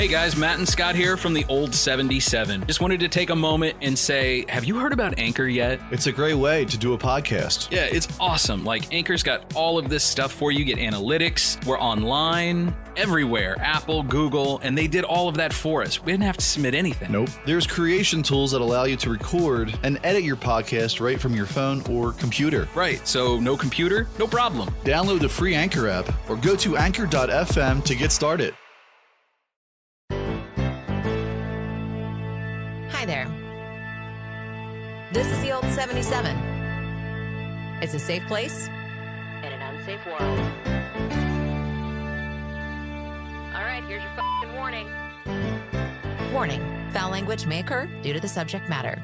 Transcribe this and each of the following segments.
Hey guys, Matt and Scott here from the Old 77. Just wanted to take a moment and say, have you heard about Anchor yet? It's a great way to do a podcast. Yeah, it's awesome. Like, Anchor's got all of this stuff for you. Get analytics. We're online, everywhere. Apple, Google, and they did all of that for us. We didn't have to submit anything. Nope. There's creation tools that allow you to record and edit your podcast right from your phone or computer. Right, so no computer, no problem. Download the free Anchor app or go to anchor.fm to get started. Hi there. This is the Old 77. It's a safe place in an unsafe world. All right, here's your fucking warning. Warning, foul language may occur due to the subject matter.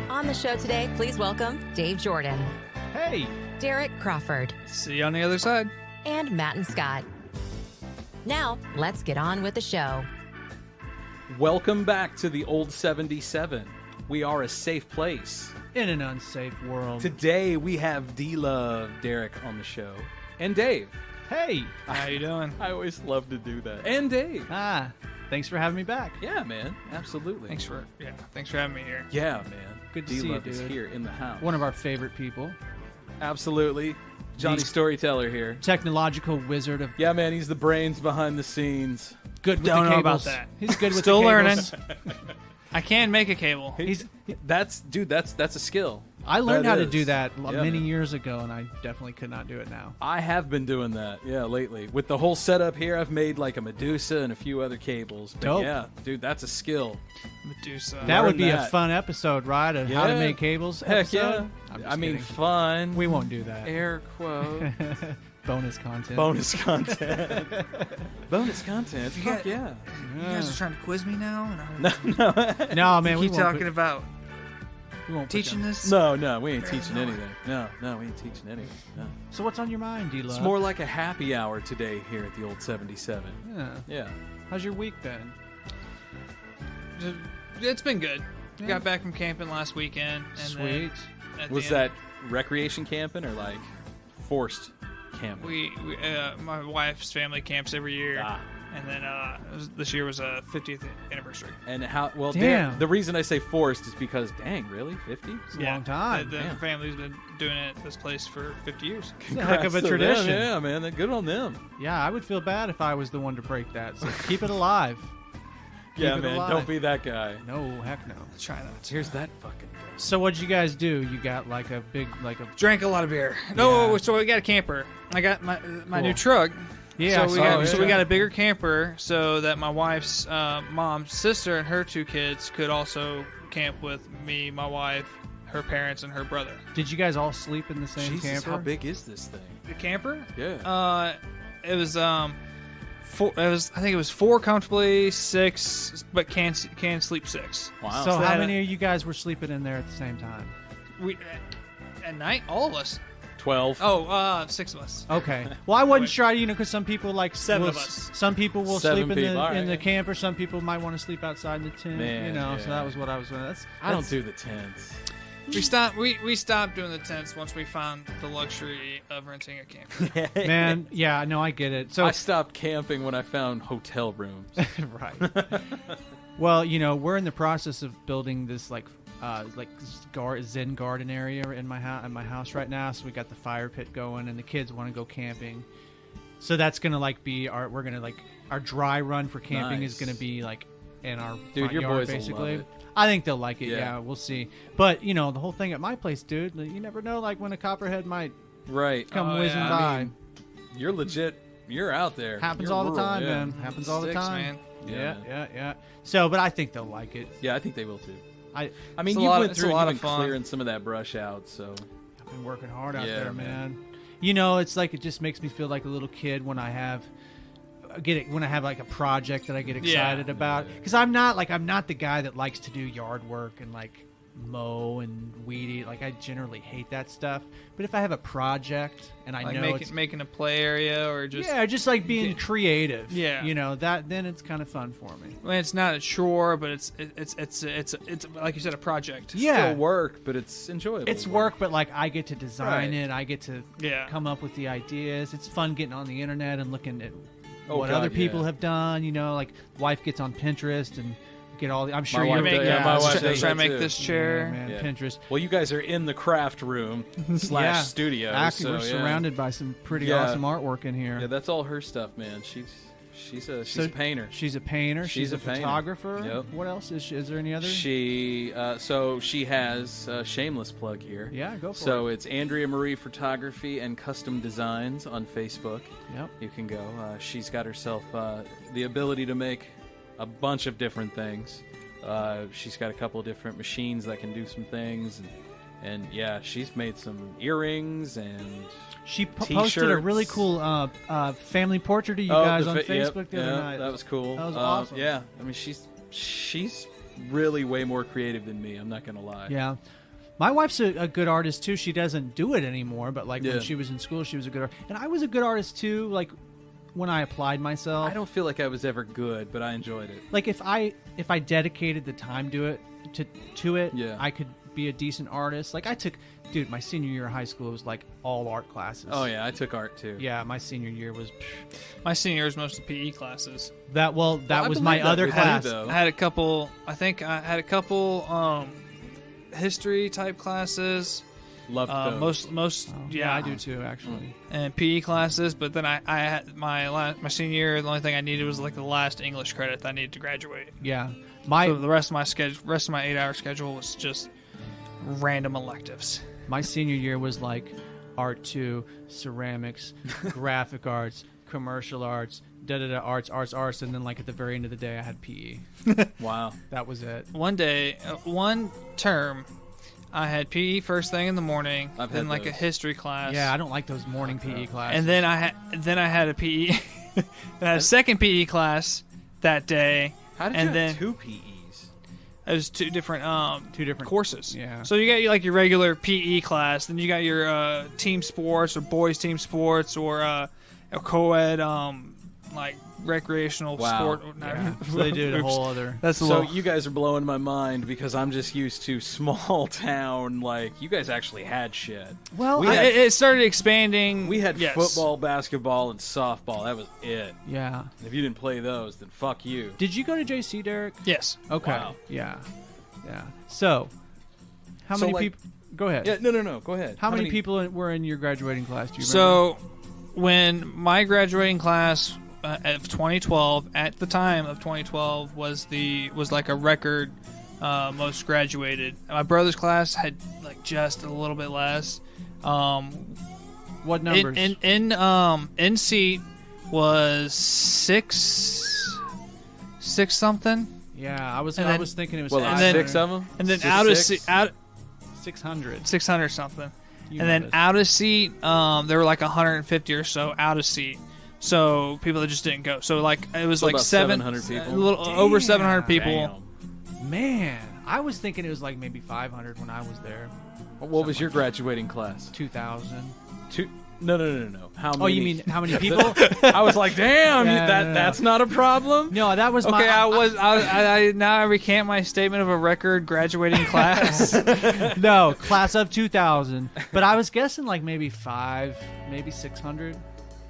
On the show today, please welcome Dave Jordan. Hey. Derek Crawford. See you on the other side. And Matt and Scott. Now, let's get on with the show. Welcome back to the Old 77. We are a safe place. In an unsafe world. Today we have D-Love Derek on the show. And Dave. Hey. How you doing? I always love to do that. And Dave. Thanks for having me back. Yeah, man. Absolutely. Thanks for having me here. Yeah, man. Good to see you, D-Love dude. is here in the house. One of our favorite people. Absolutely. Johnny Storyteller here. Technological wizard of... Yeah, man. He's the brains behind the scenes. Good with Don't the know cables. about that. He's good with Still the learning. cables. I can make a cable. That's a skill. I learned That how to is. do that Yeah, many man. years ago, and I definitely could not do it now. I have been doing that, lately. With the whole setup here, I've made like a Medusa and a few other cables. But Dope. yeah, dude, that's a skill. Medusa. That would be a that. fun episode, right? Of how to Yeah. make cables Heck episode? yeah. I'm just I mean, kidding. fun. We won't do that. Air quote. Bonus content. Bonus content. Bonus content. Fuck got- yeah. You guys are trying to quiz me now? And No, man, we keep won't talking put, about we won't put teaching them- this? No, we ain't Barely teaching know it. anything. No, we ain't teaching anything. No. So what's on your mind, D-Love? It's more like a happy hour today here at the Old 77. Yeah. Yeah. How's your week been? It's been good. Yeah. Got back from camping last weekend. And Sweet. then at Was the end, that recreation camping or like forced camping? we my wife's family camps every year. Ah. And then this year was a 50th anniversary. And how? Well, Damn. the reason I say forced is because, dang, really, 50? It's a long time. The Damn. family's been doing it at this place for 50 years. It's a heck of a Congrats to tradition. them. Yeah, man, good on them. Yeah, I would feel bad if I was the one to break that. So keep it alive. Yeah, it man, alive. don't be that guy. No, heck no. Try not to. Here's that fucking guy. So what'd you guys do? You got like a big, like a... Drank a lot of beer. No, Yeah. so we got a camper. I got my Cool. new truck. Yeah, I so we saw got it. so we got a bigger camper so that my wife's mom's sister and her two kids could also camp with me, my wife, her parents, and her brother. Did you guys all sleep in the same Jesus, camper? how big is this thing? The camper? Yeah. It was four. It was I think it was 4 comfortably, 6 but can sleep 6. Wow. So So how that- many of you guys were sleeping in there at the same time? We at night, all of us. 12. Oh, 6 of us. Okay. Well, I wasn't Wait. sure, because some people like 7 will- of us. Some people will 7 sleep in people, all in the right. camper. Some people might want to sleep outside the tent. Man, So yeah. that was what I was doing. I don't do the tents. We stopped doing the tents once we found the luxury of renting a camper. Man, yeah, no, I get it. So I stopped camping when I found hotel rooms. right. Well, we're in the process of building this Zen garden area in my house right now. So we got the fire pit going, and the kids want to go camping. So that's gonna be our dry run for camping Nice. is gonna be in our Dude, front your yard, boys will basically. love it. I think they'll like it. Yeah. Yeah, we'll see. But the whole thing at my place, dude, you never know. Like when a copperhead might Right. come Oh, whizzing yeah. by. I mean, you're legit. You're out there. Happens You're all the rural, time, yeah. man. Happens all the Sticks, time. man. Yeah, Yeah. So, but I think they'll like it. Yeah, I think they will too. I I mean, It's a you lot- went it's a through lot and of you've been fun. clearing some of that brush out, so I've been working hard out Yeah, there, man. man. It's like it just makes me feel like a little kid when I have like a project that I get excited about. Because I'm not the guy that likes to do yard work and mow and weed eat. Like I generally hate that stuff. But if I have a project and I Like know it's making a play area or just just like being creative. Yeah. Then it's kind of fun for me. I mean, it's not a chore, but it's like you said, a project. Yeah. Still work, but it's enjoyable. It's work, but like I get to design Right. it. I get to Yeah. come up with the ideas. It's fun getting on the internet and looking at Oh, what God, other people yeah. have done. Like wife gets on Pinterest and get all the. I'm sure My you're wife Make, does- yeah, my let's wife try- does try to that make too. this chair. man, Yeah. Pinterest. Well, you guys are in the craft room / studio. Actually, so, we're yeah. surrounded by some pretty Yeah. awesome artwork in here. Yeah, that's all her stuff, man. She's a painter. She's a painter. She's a a painter. photographer. Yep. What else is she? Is there any other? She has a shameless plug here. Yeah, go for So it's Andrea Marie Photography and Custom Designs on Facebook. Yep. You can go. She's got herself the ability to make a bunch of different things. She's got a couple of different machines that can do some things, and yeah, she's made some earrings and She posted a really T-shirts. cool family portrait of you guys on yep, Facebook the other yeah, night. That was cool. That was awesome. Yeah, I mean she's really way more creative than me. I'm not gonna lie. Yeah. My wife's a good artist too. She doesn't do it anymore, but like Yeah. when she was in school, she was a good artist. And I was a good artist too, like when I applied myself. I don't feel like I was ever good, but I enjoyed it. Like if I dedicated the time to it, Yeah. I could be a decent artist. Like dude, my senior year of high school was like all art classes. Oh yeah, I took art too. Yeah, my senior year was My senior year was mostly PE classes. that I was my believe that other with you, class. though. I had a couple. I think I had a couple history type classes. Loved those. Most Oh, yeah, I do too actually. and PE classes. But then I had my senior year. The only thing I needed was like the last English credit that I needed to graduate. Yeah. So the rest of my 8-hour schedule was just random electives. My senior year was like art 2, ceramics, graphic arts, commercial arts, arts, and then like at the very end of the day I had PE. Wow. That was it. One term, I had PE first thing in the morning, I've then had like a those. history class. Yeah, I don't like those morning PE classes. and then I had a PE, then I had a second PE class that day. How did and you then have two PEs? it was two different courses. Yeah. So you got like your regular PE class, then you got your team sports or boys team sports or a co-ed like recreational Wow. sport. Yeah. So they did a Oops. whole other. That's a So little. you guys are blowing my mind because I'm just used to small town. Like you guys actually had shit. Well, We had- It started expanding. We had yes. football, basketball, and softball. That was it. yeah. If you didn't play those, then fuck you. Did you go to JC, Derek? Yes. Okay. Wow. Yeah. Yeah. So, how So, many like- people? Go ahead. Yeah, no. Go ahead. How many people were in your graduating class? Do you remember? So, when my graduating class of 2012, at the time of 2012, was like a record most graduated. My brother's class had like just a little bit less. What numbers? In seat was six something, yeah, I was and then- thinking it was. Well, like And then- 6 of them? and then Six, out of six? seat out 600. 600 something. You And know then this. out of seat, there were like 150 or so out of seat. So people that just didn't go. So like it was So like about 700 people? a little over 700 people. Damn. Man, I was thinking it was like maybe 500 when I was there. What was your graduating class? 2,000. No. How many? Oh, you mean how many people? I was like, damn, Yeah, no. that's not a problem. No, that was my. Okay, I now I recant my statement of a record graduating class. No, class of 2,000. But I was guessing like maybe 5, maybe 600.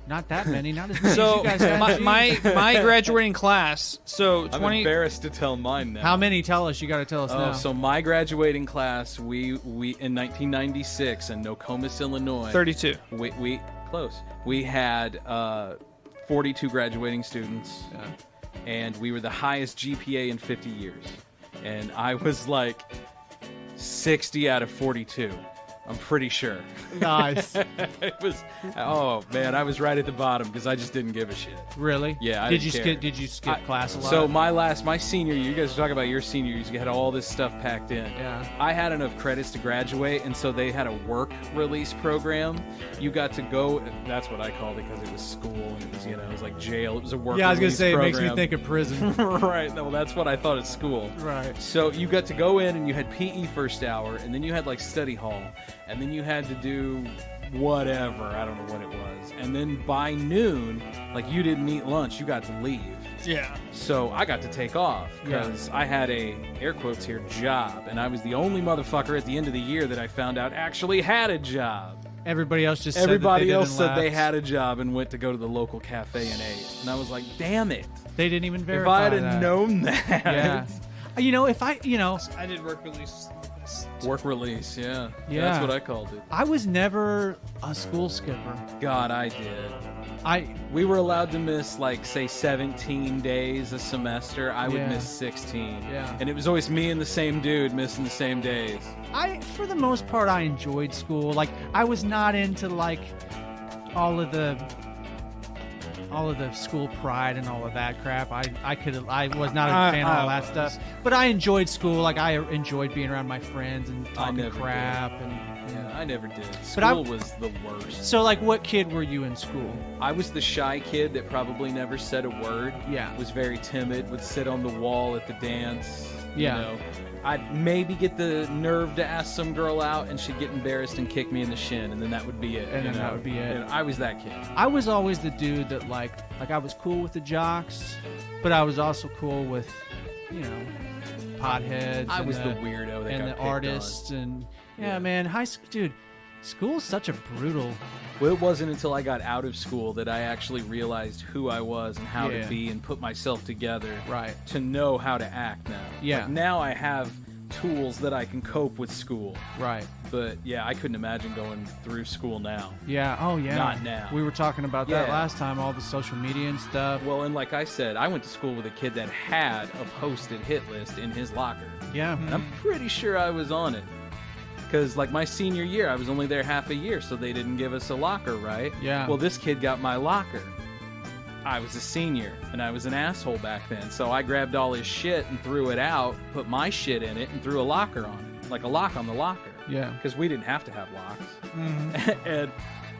Not that many. Not as many as So you guys had. my graduating class. So I'm 20. embarrassed to tell mine now. How many? Tell us. You got to tell us Oh, now. so my graduating class, we in 1996 in Nokomis, Illinois. 32. We close. We had 42 graduating students, and we were the highest GPA in 50 years. And I was like 60 out of 42. I'm pretty sure. Nice. It was. Oh man, I was right at the bottom because I just didn't give a shit. Really? Yeah, I Did didn't you care. skip? Did you skip class a lot? So my senior year, you guys were talking about your senior years. You had all this stuff packed in. Yeah. I had enough credits to graduate, and so they had a work release program. You got to go. That's what I called it because it was school and it was it was like jail. It was a work. yeah, I was gonna release say program. it makes me think of prison. Right. No, that's what I thought at school. Right. So you got to go in and you had PE first hour, and then you had like study hall, and then you had to do whatever, I don't know what it was, and then by noon, like you didn't eat lunch, you got to leave. Yeah. So I got to take off because I had a, air quotes here, job, and I was the only motherfucker at the end of the year that I found out actually had a job. Everybody else just Everybody said that they else didn't said they lapse. had a job and went to go to the local cafe and ate, and I was like, damn it. They didn't even If verify I had that. known that. Yeah. If I I did work release. Work release, yeah. Yeah. That's what I called it. I was never a school skipper. God, I did. We were allowed to miss, like, say, 17 days a semester. I would Yeah. miss 16. Yeah. And it was always me and the same dude missing the same days. For the most part, I enjoyed school. Like, I was not into like all of the school pride and all of that crap. I was not a fan of all that stuff. But I enjoyed school. Like, I enjoyed being around my friends and talking never crap. And Yeah, I never did. But I- School was the worst. so, like, what kid were you in school? I was the shy kid that probably never said a word. Yeah. Was very timid, would sit on the wall at the dance. Yeah. You know. I'd maybe get the nerve to ask some girl out, and she'd get embarrassed and kick me in the shin, and then that would be it. And you then that know? would be it. And I was that kid. I was always the dude that like I was cool with the jocks, but I was also cool with, potheads. I and was the weirdo that and got the picked on. artists and Yeah. man, high school, dude. School's such a brutal. Well, it wasn't until I got out of school that I actually realized who I was and how Yeah. to be and put myself together Right. to know how to act now. Yeah. Like, now I have tools that I can cope with school. Right. But yeah, I couldn't imagine going through school now. Yeah. Oh yeah. Not now. We were talking about that Yeah. last time. All the social media and stuff. Well, and like I said, I went to school with a kid that had a posted hit list in his locker. Yeah. And I'm pretty sure I was on it. Because, like, my senior year, I was only there half a year, so they didn't give us a locker, right? Yeah. Well, this kid got my locker. I was a senior, and I was an asshole back then, so I grabbed all his shit and threw it out, put my shit in it, and threw a locker on it. Like a lock on the locker. Yeah. Because we didn't have to have locks. And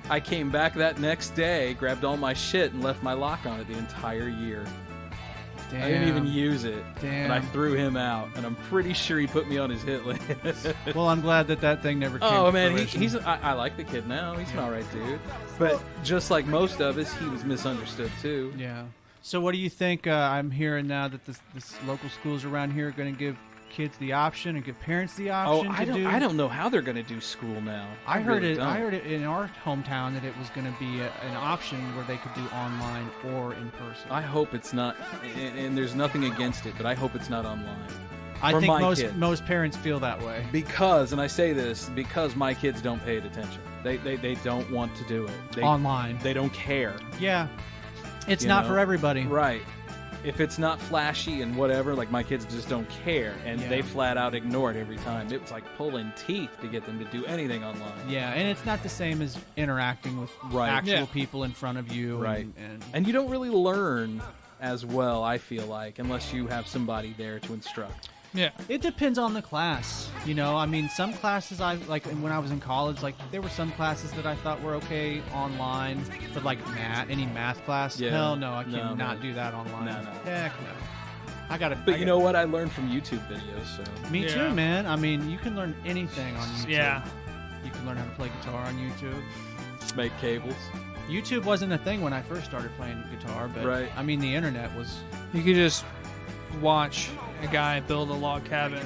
I came back that next day, grabbed all my shit, and left my lock on it the entire year. Damn. I didn't even use it. Damn. But I threw him out, and I'm pretty sure he put me on his hit list. Well, I'm glad that thing never came. Oh to man, fruition. I like the kid now. He's an alright dude. But just like most of us, he was misunderstood too. Yeah. So what do you think? I'm hearing now that this local schools around here are going to give kids the option and give parents the Oh, option. I don't know how they're gonna do school now. I heard really it. don't. I heard it in our hometown that it was going to be an option where they could do online or in person. I hope it's not, and there's nothing against it, but I hope it's not online. I for think my most kids. most parents feel that way. Because, and I say this because my kids don't pay attention. They don't want to do it. Online. They don't care. Yeah. It's You not know? for everybody. Right. If it's not flashy and whatever, like my kids just don't care, and Yeah. they flat out ignore it every time. It was like pulling teeth to get them to do anything online. Yeah, and it's not the same as interacting with Right. actual Yeah. people in front of you. Right. And And you don't really learn as well, I feel like, unless you have somebody there to instruct. Yeah. it depends on the class. I mean, some classes I like when I was in college, like there were some classes that I thought were okay online, but like any math class, Yeah. hell no, I No, cannot man. do that online. No. Heck no. I gotta. But you know what? I learned from YouTube videos, so. Me Yeah. too, man. I mean, you can learn anything on YouTube. Yeah. You can learn how to play guitar on YouTube. Make cables. YouTube wasn't a thing when I first started playing guitar, but Right. I mean, the internet was. You could just watch a guy build a log cabin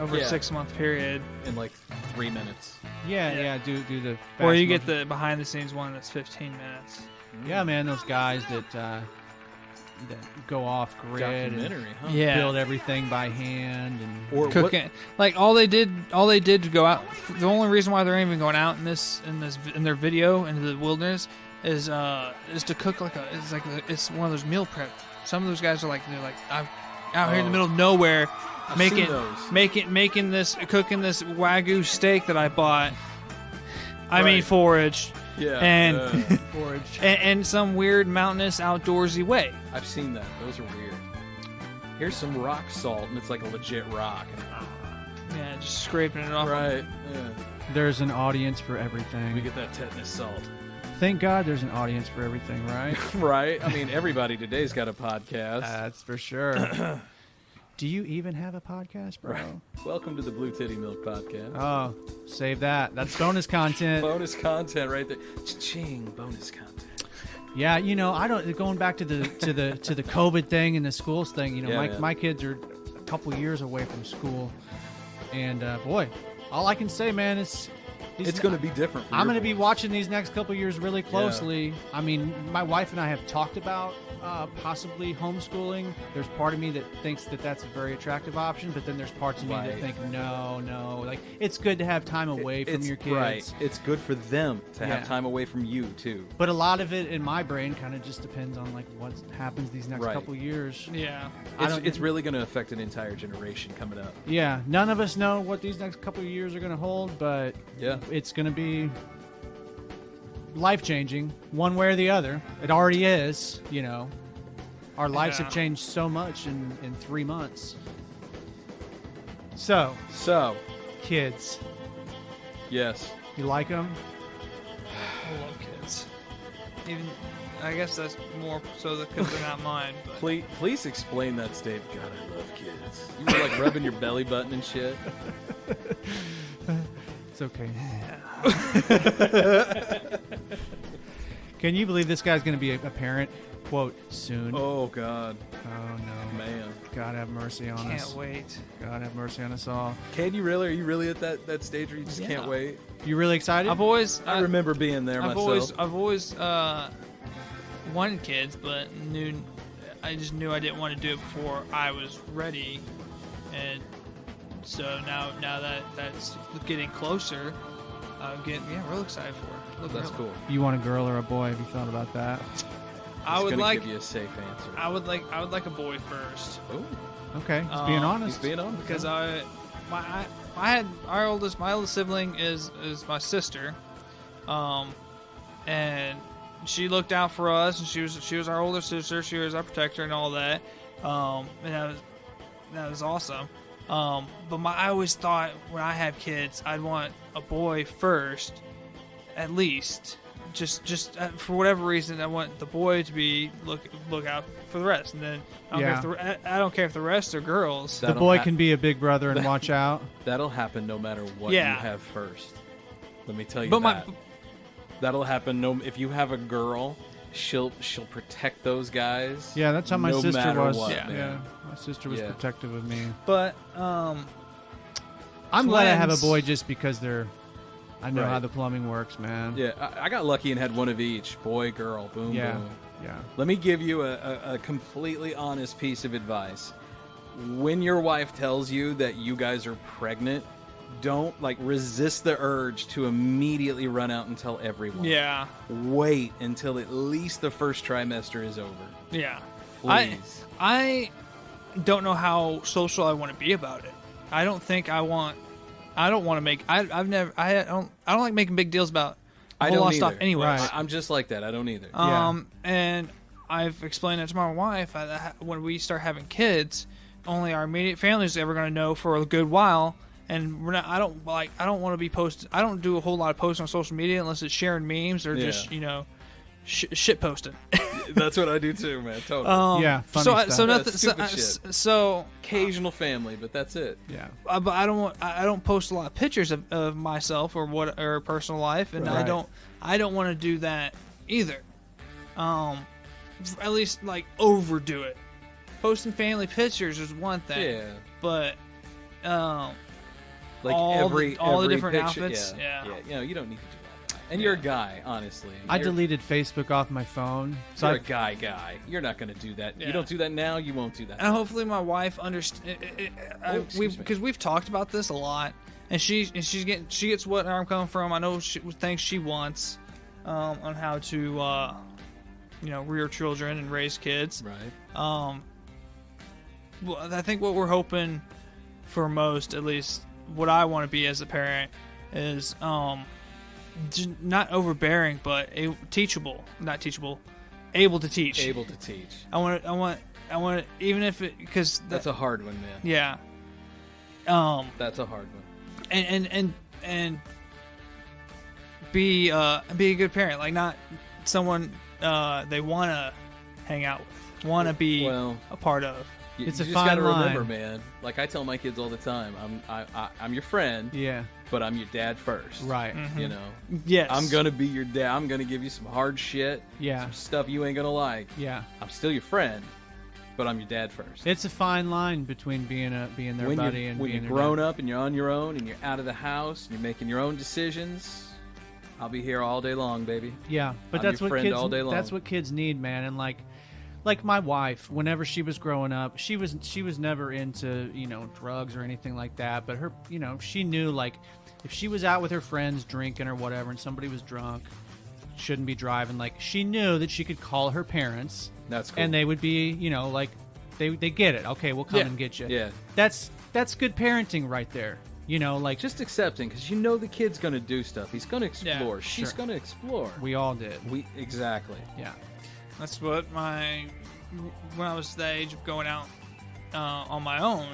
over Yeah. a 6-month period, In like 3 minutes. Yeah. Do the. or fast you get motion. the behind the scenes one that's 15 minutes. Yeah, man, those guys that go off grid and Documentary, huh? Yeah. build everything by hand and. Or what, Cooking, like all they did to go out. The only reason why they're even going out in their video into the wilderness is to cook it's one of those meal prep. Some of those guys are like out here in the middle of nowhere, I've seen those. cooking this Wagyu steak that I bought. I mean, forage. Yeah. And Forage. and some weird mountainous outdoorsy way. I've seen that. Those are weird. Here's some rock salt, and it's like a legit rock. Yeah, just scraping it off. Right. Yeah. There's an audience for We everything. get that tetanus salt. Thank God there's an audience for everything, right? Right. I mean, everybody today's got a podcast. That's for sure. Do you even have a podcast, bro? Welcome to the Blue Titty Milk Podcast. Oh, save that. That's bonus content. Bonus content right there. Cha-ching, bonus content. Yeah, you know, I don't. Going back to the COVID thing and the schools thing. You know, Yeah, my kids are a couple years away from school, and boy, all I can say, man, it's It's going to be different. For I'm your going to be boys. watching these next couple years really closely. I mean, my wife and I have talked about possibly homeschooling. There's part of me that thinks that that's a very attractive option, but then there's parts of me that Right. think, no. Like, it's good to have time away from It's your kids. Right. It's good for them to Yeah. have time away from you too. But a lot of it in my brain kind of just depends on, like, what happens these next Right. couple years. Yeah. It's really going to affect an entire generation coming up. Yeah, none of us know what these next couple of years are going to hold, but Yeah. it's going to be life-changing one way or the other. It already is, you know. Our lives Yeah. have changed so much in 3 months. So, So, kids, yes. you like them? I love kids. Even, I guess that's more so because they're not mine. But Please explain that statement. God, I love kids. You were like rubbing your belly button and shit. It's okay. Can you believe this guy's going to be a parent, quote, soon? Oh God, Oh, no. man. God have mercy on can't us. wait. God have mercy on us all. Can you really? Are you really at that stage where you just Yeah. can't wait? You really excited? I've always I remember being there I've myself. always wanted kids, but I just knew I didn't want to do it before I was ready, and so now that that's getting closer, I'm getting real excited for it. That's cool. You want a girl or a boy? Have you thought about that? I He's would gonna like give you a safe answer. I would like a boy first Ooh, Okay, he's being honest. he's being honest. because I had my oldest sibling is my sister, and she looked out for us, and she was our older sister. She was our protector and all that, and that was awesome. But I always thought when I have kids, I'd want a boy first, at least. Just for whatever reason, I want the boy to be look out for the rest, and then I don't care if the rest are girls. The boy can be a big brother and watch out. That'll happen no matter what Yeah. you have first. Let me tell you But that. That'll happen. No, if you have a girl, she'll protect those guys. Yeah, that's how my no sister matter was. What, Yeah. man. My sister was Yeah. protective of me. But I'm glad I have a Twins. boy just because I know Right. how the plumbing works, man. Yeah, I got lucky and had one of each. Boy, girl, boom, Yeah. boom. Yeah. Let me give you a completely honest piece of advice. When your wife tells you that you guys are pregnant, don't resist the urge to immediately run out and tell everyone. yeah, Wait until at least the first trimester is over. yeah. Please. I don't know how social I want to be about it. I don't want to make. I don't like making big deals about a I whole don't lot of stuff. either. Anyways, Right. I'm just like that. I don't either. And I've explained that to my wife. When we start having kids, only our immediate family is ever going to know for a good while. And we're not. I don't want to be posted. I don't do a whole lot of posting on social media unless it's sharing memes or just shit posting. That's what I do too, man. Totally. Yeah, funny so stuff. so Yeah, nothing. stupid shit. So Occasional family, but that's it. Yeah. but I don't post a lot of pictures of myself or personal life, and Right. I don't want to do that either. At least overdo it. Posting family pictures is one thing, Yeah. but Like all the every different picture, outfits, Yeah. yeah. You know, you don't need to do all that. And you're a guy, honestly. I You're- deleted Facebook off my phone. So You're I, a guy. You're not going to do that. Yeah. You don't do that now. You won't do that. and hopefully my wife understands. excuse me. Because we've talked about this a lot, and she gets what I'm coming from. I know things she wants on how to rear children and raise kids. Right. I think what we're hoping for most, at least what I want to be as a parent, is not overbearing, but teachable. Not teachable, able to teach. Able to teach. I want even if it, because That's a hard one, man. yeah. That's a hard one. And be a good parent, like not someone they want to hang out with, want to be Well, a part of. It's you a just fine gotta line. remember, man. Like I tell my kids all the time, I'm your friend, Yeah. but I'm your dad first. Right. Mm-hmm. You know, Yes, I'm gonna be your dad. I'm gonna give you some hard shit. Yeah. Some stuff you ain't gonna like. Yeah. I'm still your friend, but I'm your dad first. It's a fine line between being their when buddy you're, and when being you're their grown dad. up and you're on your own and you're out of the house and you're making your own decisions, I'll be here all day long, baby. Yeah, but I'm that's your what friend kids. all day long. That's what kids need, man. And like my wife, whenever she was growing up, she was never into drugs or anything like that. But her, she knew like if she was out with her friends drinking or whatever, and somebody was drunk, shouldn't be driving. Like she knew that she could call her parents, That's cool. and they would be, like they get it. Okay, we'll come Yeah. and get you. Yeah. That's good parenting right there. Like Just accepting, because you know the kid's gonna do stuff. He's gonna explore. Yeah, She's sure. gonna explore. we all did. Exactly. Yeah. that's what when I was the age of going out on my own,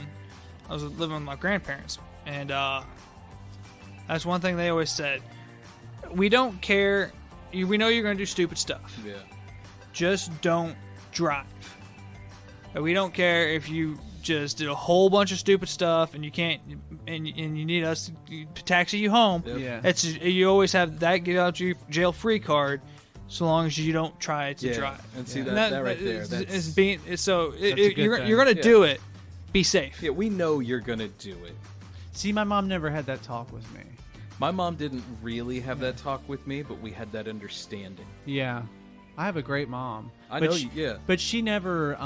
I was living with my grandparents, and that's one thing they always said: we don't care. We know you're going to do stupid stuff. Yeah. Just don't drive. And we don't care if you just did a whole bunch of stupid stuff and you can't, and you need us to taxi you home. Yep. Yeah. It's you always have that get out your jail free card, so long as you don't try to Yeah. drive. And see Yeah. that right there. is That's, being so. a good You're thing. gonna Yeah. do it. Be safe. yeah, we know you're gonna do it. See, my mom never had that talk with me. My mom didn't really have that talk with me, but we had that understanding. Yeah, I have a great mom. I But know she- you. Yeah. But she never,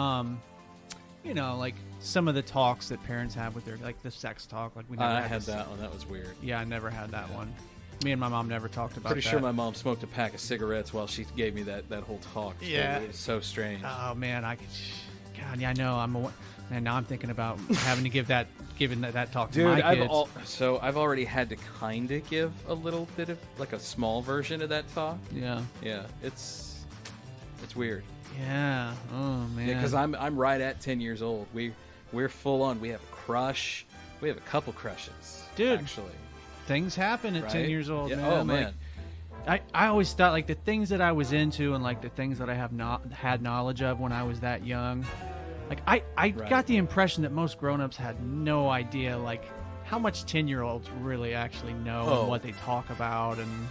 like some of the talks that parents have with their, like the sex talk. Like we never I had this- that one. That was weird. Yeah, I never had that one. Me and my mom never talked about Pretty that. sure my mom smoked a pack of cigarettes while she gave me that whole talk. Yeah. It was so strange. Oh man, God, yeah, I know. And now I'm thinking about having to give that talk to Dude, my kids. I've already had to kind of give a little bit of like a small version of that talk. Yeah. Yeah, it's weird. Yeah. Oh man. Yeah, because I'm right at 10 years old. We're full on. We have a crush. We have a couple crushes, Dude. Actually, things happen at 10 right? years old, Yeah. man. Oh Like, man. I always thought like the things that I was into and like the things that I have not had knowledge of when I was that young. Like I Right. got the impression that most grown-ups had no idea like how much 10-year-olds really actually know Oh. and what they talk about and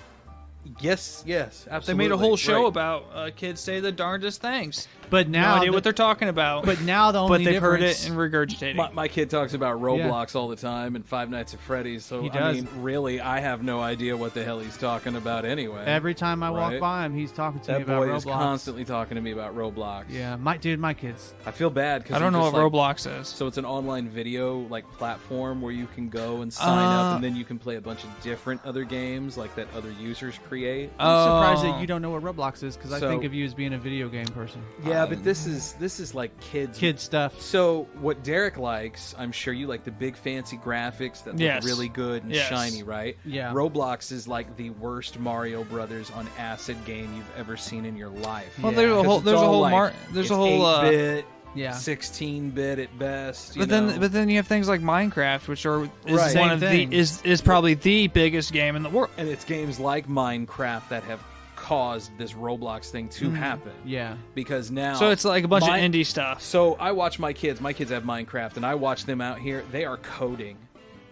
Yes, absolutely. They made a whole show Right. about kids say the darndest things. but No now idea what they're talking about. but now the only but they've heard it difference- and regurgitating. My kid talks about Roblox all the time and Five Nights at Freddy's. So He I does. mean, really, I have no idea what the hell he's talking about anyway. every time I walk Right. by him he's talking to me that about boy is Roblox. constantly talking to me about Roblox. Yeah, my kids. I feel bad because I don't know what Roblox is. So it's an online video like platform where you can go and sign up, and then you can play a bunch of different other games like that other users create. I'm surprised Oh. that you don't know what Roblox is because I So- think of you as being a video game person. Yeah, but this is like kids. Kid stuff. So what Derek likes, I'm sure you like the big fancy graphics that look Yes. really good and Yes. shiny, right? Yeah. Roblox is like the worst Mario Brothers on acid game you've ever seen in your life. Well, Yeah. there's a 'Cause whole it's there's a all whole like, there's it's a whole 8-bit, Yeah. 16-bit at best. but then you have things like Minecraft, which are is Right. one Same of thing. the is probably the biggest game in the world. and it's games like Minecraft that have caused this Roblox thing to happen. Yeah. Because now, So it's like a bunch of my- indie stuff. So I watch my kids. My kids have Minecraft, and I watch them out here. They are coding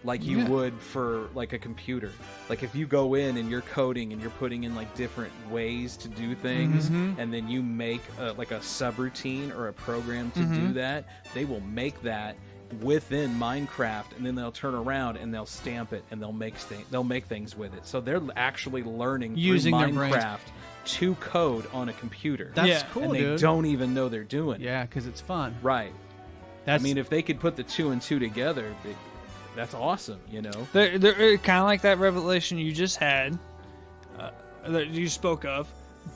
like you Yeah. would for like a computer. Like if you go in and you're coding and you're putting in like different ways to do things, and then you make like a subroutine or a program to do that, they will make that within Minecraft, and then they'll turn around and they'll stamp it and they'll make things with it. So they're actually learning Using through their brains. Minecraft to code on a computer. That's Yeah. cool, and they dude. don't even know they're doing it. Yeah, because it's fun. Right. That's I mean, if they could put the 2 and 2 together, that's awesome, you know? They're kind of like that revelation you just had, that you spoke of.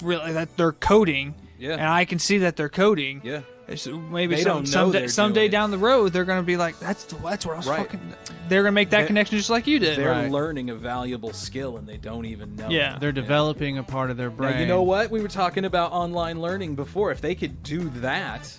Really, that they're coding, Yeah. and I can see that they're coding. Yeah. So maybe They don't know someday, they're someday doing it. down the road, they're going to be like, that's what I was Right. fucking. They're going to make that They're- connection just like you did. They're Right. learning a valuable skill and they don't even know. Yeah. it. They're developing a part of their brain. Now, you know what? We were talking about online learning before. If they could do that,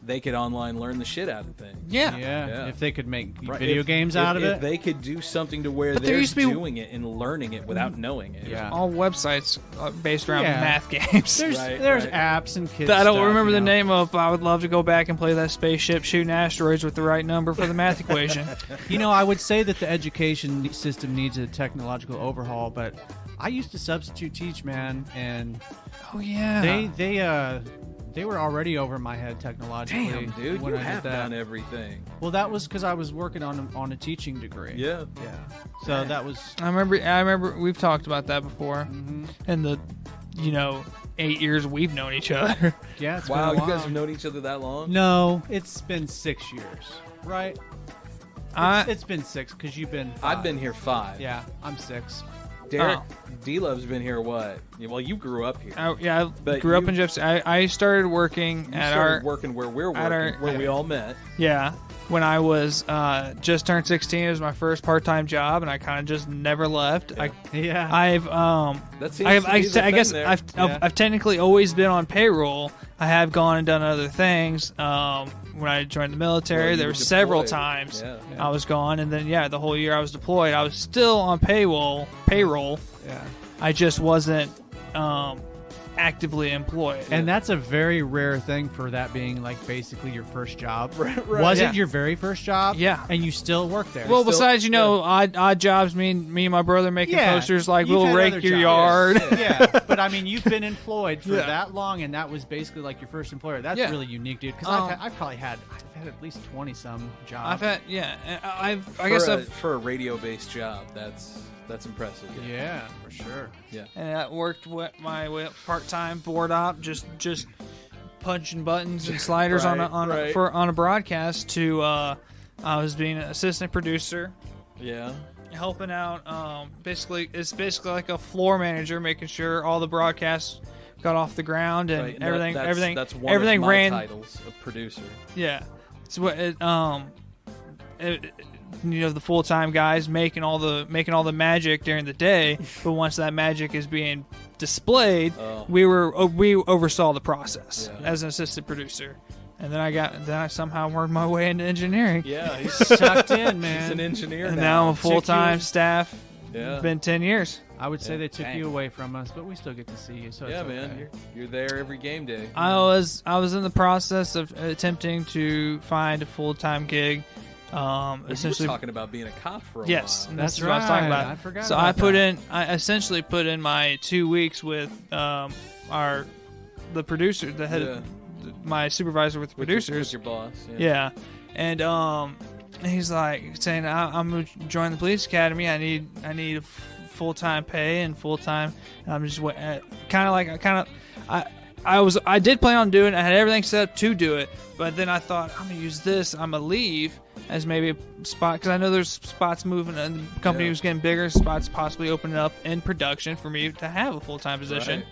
they could online learn the shit out of things. Yeah. Yeah. If they could make Right. video If- games out of if it. they could do something to where But there they're used to be- doing it and learning it without knowing it. Yeah. All websites based around Yeah. math games. There's Right, there's right. apps and kids. that I don't stuff, remember you the know. name of, but I would love to go back and play that spaceship shooting asteroids with the right number for the math equation. You know, I would say that the education system needs a technological overhaul, but I used to substitute teach, man, and Oh yeah. they were already over my head technologically. Damn, dude, when you I did have that. done everything. Well, that was because I was working on a teaching degree. Yeah. Yeah. So that was. I remember we've talked about that before. Mhm. And the 8 years we've known each other. Yeah. It's Wow, been a you guys while. have known each other that long? No, it's been 6 years, right? I It's been 6 because you've been. I've 5. been here 5. Yeah, I'm 6. Derek, Oh. D-Love's been here what? Well, you grew up here. I But grew up you- in Jefferson. I started working You at started our working where we're at working, our- where we all met. when I was just turned 16. It was my first part-time job, and I kind of just never left. Yeah. I've That seems to be the I thing guess there. I've technically always been on payroll. I have gone and done other things. When I joined the military, Well, you there were were several deployed. times Yeah. I was gone, and then the whole year I was deployed. I was still on payroll. yeah. I just wasn't actively employed. And that's a very rare thing for that being like basically your first job. Right. Was Yeah. it your very first job? Yeah. And you still work there? well, still- besides odd jobs, me and my brother making Yeah, posters like you've we'll had rake other your jobs. yard. yeah, but I mean, you've been employed for Yeah. that long, and that was basically like your first employer. That's Yeah. really unique, dude. Because I've probably had at least 20 some jobs. I've had I For guess a, I've for a radio-based job, that's impressive. Yeah, for sure. Yeah. and I worked my way up part-time board op, just punching buttons and sliders Right, on a broadcast to I was being an assistant producer, Yeah. helping out. It's basically like a floor manager, making sure all the broadcasts got off the ground and Right, everything that's one everything of my ran. titles of producer. Yeah, it's what the full-time guys making all the magic during the day, but once that magic is being displayed, Oh. we oversaw the process Yeah. as an assistant producer, and then I somehow worked my way into engineering, Yeah, he's, Sucked in, he's man. an engineer and now. now I'm a full-time staff. Yeah. It's been 10 years. I would say Yeah, they took dang. you away from us, but we still get to see you. So Yeah, it's man, okay. you're there every game day. I was in the process of attempting to find a full-time gig. Well, you were Essentially, talking about being a cop for a yes, while. and That's that's what I was talking right. about. I forgot So about I essentially put in my 2 weeks with the producer, the head, Yeah. my supervisor with the With producers. your boss. Yeah, and he's like saying, I'm gonna join the police academy. I need full-time pay and full-time. And I'm just I did plan on doing it. I had everything set up to do it, but then I thought I'm gonna use this. I'm gonna leave as maybe a spot because I know there's spots moving and the company Yeah. was getting bigger. Spots possibly opening up in production for me to have a full-time position.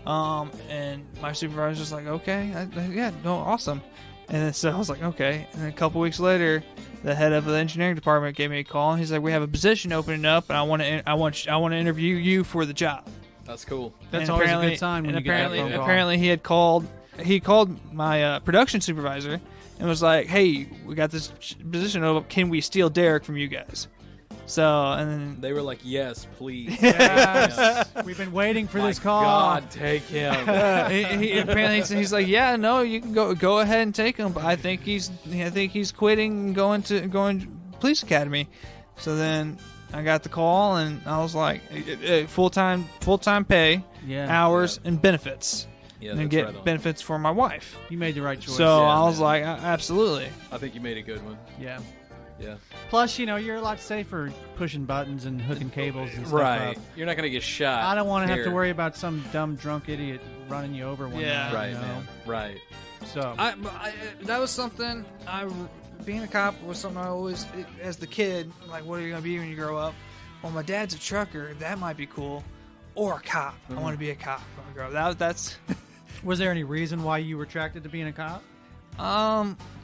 And my supervisor was like, okay, yeah, no, awesome. And then so I was like, okay. And then a couple weeks later, the head of the engineering department gave me a call. And he's like, we have a position opening up, and I want to interview you for the job. That's cool. That's And always a apparently- good sign when and you get that apparently, phone call. apparently he called my production supervisor and was like, hey, we got this position open. Can we steal Derek from you guys? So and then They were like, yes, please. Yes. We've been waiting for My this call. God, take him. he apparently he's like, yeah, no, you can go ahead and take him, but I think he's quitting and going to police academy. So then I got the call and I was like, full time pay, Yeah. hours and benefits, Yeah, and that's get right on. benefits for my wife. You made the right choice. So Yeah, I was man. like, absolutely. I think you made a good one. yeah. Yeah. Plus, you're a lot safer pushing buttons and hooking cables and stuff Right. up. You're not going to get shot. I don't want to have to here. worry about some dumb drunk idiot running you over one Yeah. night. Right, you know? man. Right. So That was something being a cop was something I always, as the kid, like, what are you gonna be when you grow up? Well, my dad's a trucker. That might be cool. Or a cop. I want to be a cop when I grow up. That's Was there any reason why you were attracted to being a cop?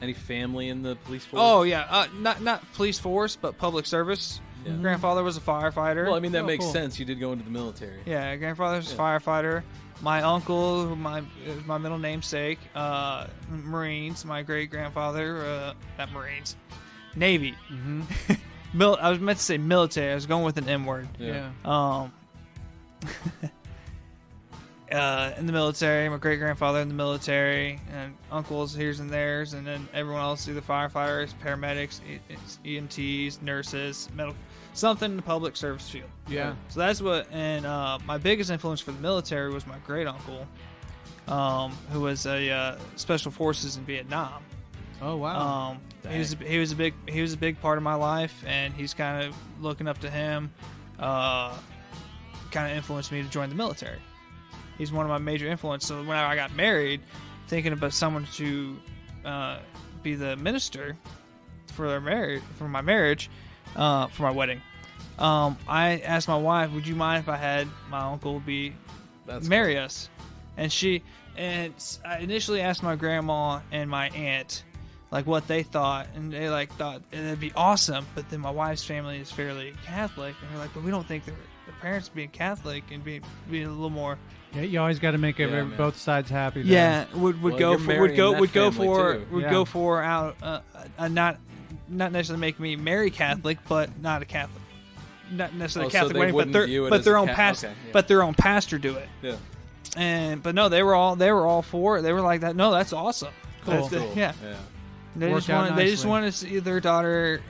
Any family in the police force? Oh yeah, not police force, but public service. Yeah. Grandfather was a firefighter. Well, I mean that Oh, makes cool. sense. You did go into the military. Yeah, grandfather's a Yeah. firefighter. My uncle, who is my middle namesake, Marines. My great grandfather, not Marines, Navy. Mm-hmm. I was meant to say military. I was going with an M word. Yeah. In the military, my great grandfather in the military, and uncles here's and there's, and then everyone else either firefighters, paramedics, EMTs, nurses, something in the public service field. Yeah. So that's what, and my biggest influence for the military was my great uncle, who was a special forces in Vietnam. Oh wow. He was a big part of my life, and he's kind of looking up to him. Kind of influenced me to join the military. He's one of my major influences. So when I got married, thinking about someone to be the minister for my marriage, for my wedding, I asked my wife, "Would you mind if I had my uncle marry us?" And I initially asked my grandma and my aunt like what they thought, and they thought it'd be awesome. But then my wife's family is fairly Catholic, and they're like, "But we don't think the parents being Catholic and being a little more." Yeah, you always got to make man. both sides happy. There. Yeah, would Well, go you're for marrying that family, too. Yeah. go for out not necessarily make me marry Catholic, but not a Catholic, not necessarily Oh, so Catholic they wedding, wouldn't view it but as their a own okay, yeah. but their own pastor do it. Yeah. But no, they were all for it. They were like that. No, that's awesome. Cool. That's yeah. They Worked just out nicely. wanted to see their daughter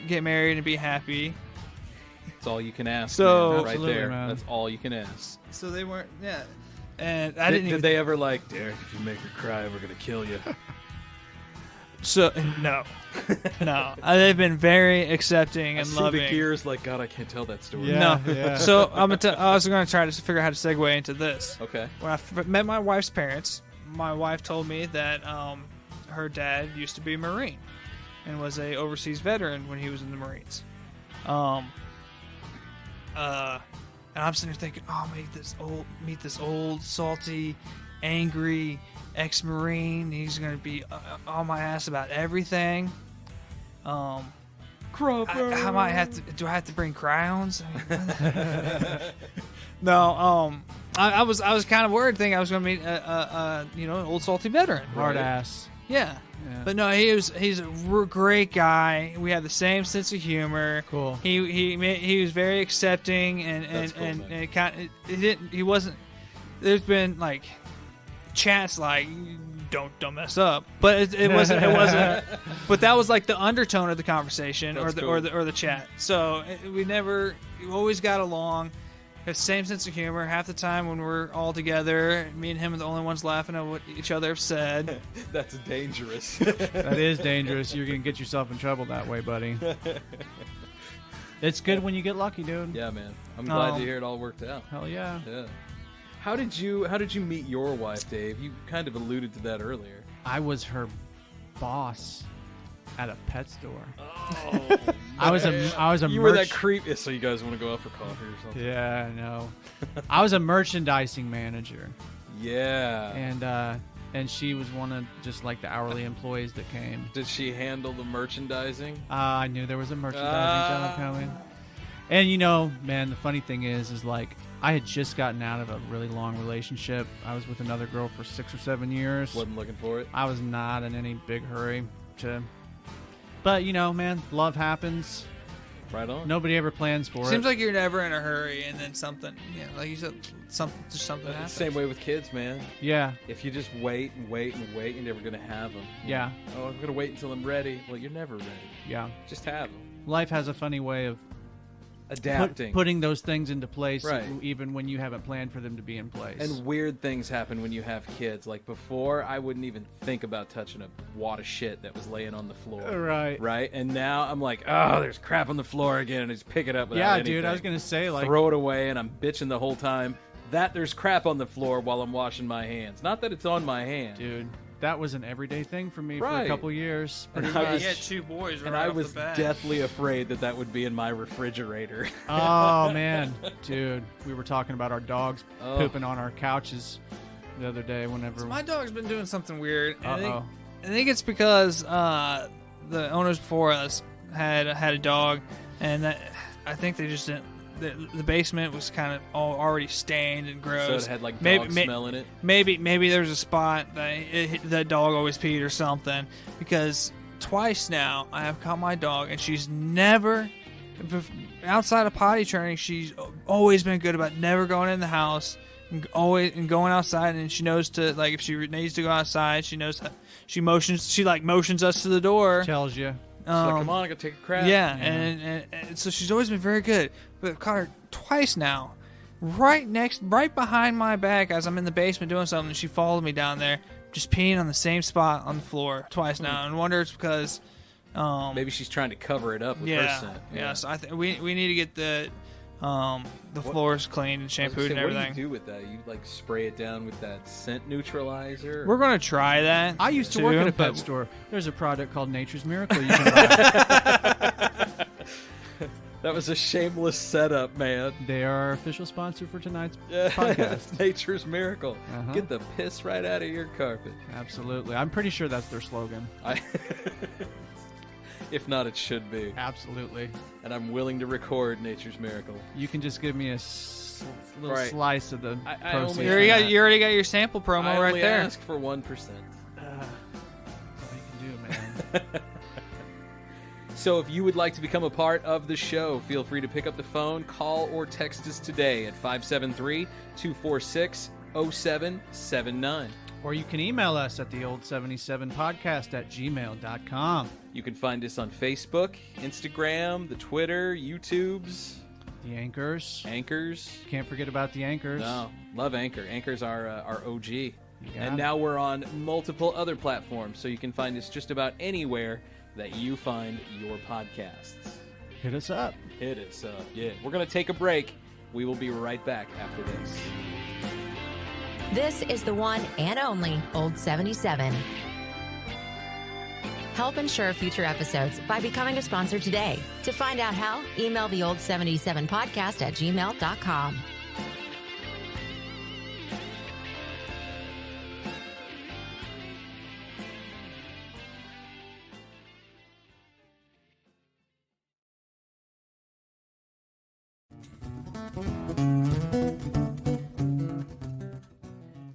get married and be happy. That's all you can ask. So- man, right Absolutely, there. man. That's all you can ask. So they weren't. Yeah. And I didn't. Did even, they ever like, Derek? If you make her cry, we're gonna kill you. So no, no. They've been very accepting I and see loving. the gears. Like, God, I can't tell that story. Yeah. No. So I was going to try to figure out how to segue into this. Okay. When I met my wife's parents, my wife told me that her dad used to be a Marine and was a overseas veteran when he was in the Marines. And I'm sitting there thinking, oh, meet this old, salty, angry ex-Marine. He's going to be on my ass about everything. I might have to. Do I have to bring crowns? No. I was kind of worried, thinking I was going to meet an old salty veteran. Hard ass. Yeah. Yeah. But no, he's a great guy. We have the same sense of humor. Cool. He was very accepting and That's cool, man. it kind of, he wasn't. There's been like chats like don't mess up, but it wasn't. But that was like the undertone of the conversation That's or cool. the chat. So we always got along. Have the same sense of humor. Half the time when we're all together, me and him are the only ones laughing at what each other have said. That's dangerous. That is dangerous. You're gonna get yourself in trouble that way, buddy. It's good when you get lucky, dude. Yeah, man. I'm glad to hear it all worked out. Hell yeah. Yeah. How did you meet your wife, Dave? You kind of alluded to that earlier. I was her boss at a pet store. Oh, I was a you were that merch- creep. So you guys want to go out for coffee or something? Yeah, I know. I was a merchandising manager, Yeah. and she was one of just like the hourly employees that came. Did she handle the merchandising? I knew there was a merchandising job coming. And man, the funny thing is like I had just gotten out of a really long relationship. I was with another girl for 6 or 7 years. Wasn't looking for it. I was not in any big hurry to. But man, love happens. Right on. Nobody ever plans for it. Seems like you're never in a hurry, and then something, like you said, something happens. Same way with kids, man. Yeah, If you just wait and wait and wait, you're never gonna have them. yeah, Oh, I'm gonna wait until I'm ready. Well, you're never ready. yeah. Just have them. Life has a funny way of Adapting. putting those things into place, Right. even when you haven't planned for them to be in place. And weird things happen when you have kids. Like before, I wouldn't even think about touching a wad of shit that was laying on the floor. Right. Right. And now I'm like, oh, there's crap on the floor again, and I just pick it up. Without Yeah, anything. dude, I was gonna say like throw it away, and I'm bitching the whole time that there's crap on the floor while I'm washing my hands. Not that it's on my hand. dude, that was an everyday thing for me for Right. a couple years. And Pretty I much. was- He had 2 boys And right I off was the bat. deathly afraid that would be in my refrigerator. Oh man, dude, we were talking about our dogs Oh. pooping on our couches the other day whenever. My dog's been doing something weird. And Uh-oh. I think it's because the owners before us had a dog, and I think they just didn't. The basement was kind of already stained and gross. So it had like dog smell in it. Maybe there's a spot that dog always peed or something. Because twice now I have caught my dog, and she's never, outside of potty training, she's always been good about never going in the house and going outside. And she knows to, like, if she needs to go outside, she knows she motions us to the door. Tells you. She's like, come on, I gotta take a crap. Yeah, and so she's always been very good. But I've caught her twice now, right behind my back as I'm in the basement doing something. She followed me down there, just peeing on the same spot on the floor twice now. And I wonder it's because maybe she's trying to cover it up with her scent. Yeah. So I think we need to get the floors cleaned and shampooed and everything. What do you do with that? You like spray it down with that scent neutralizer? We're gonna try that. I used to too, work at a pet but- store. There's a product called Nature's Miracle you can buy. That was a shameless setup, man. They are our official sponsor for tonight's podcast. Nature's Miracle. Uh-huh. Get the piss right out of your carpet. Absolutely. I'm pretty sure that's their slogan. If not, it should be. Absolutely. And I'm willing to record Nature's Miracle. You can just give me a little Right. slice of the I proceeds. only- You already got your sample promo I right only there. ask for 1%. What you can do, man. So if you would like to become a part of the show, feel free to pick up the phone, call, or text us today at 573-246-0779. Or you can email us at theold77podcast@gmail.com. You can find us on Facebook, Instagram, the Twitter, YouTubes, The Anchors. Anchors. Can't forget about the Anchors. No, love Anchor. Anchor's our OG. got And it. now we're on multiple other platforms, so you can find us just about anywhere that you find your podcasts. Hit us up. Hit us up. Yeah. We're going to take a break. We will be right back after this. This is the one and only Old 77. Help ensure future episodes by becoming a sponsor today. To find out how, email the old77podcast@gmail.com.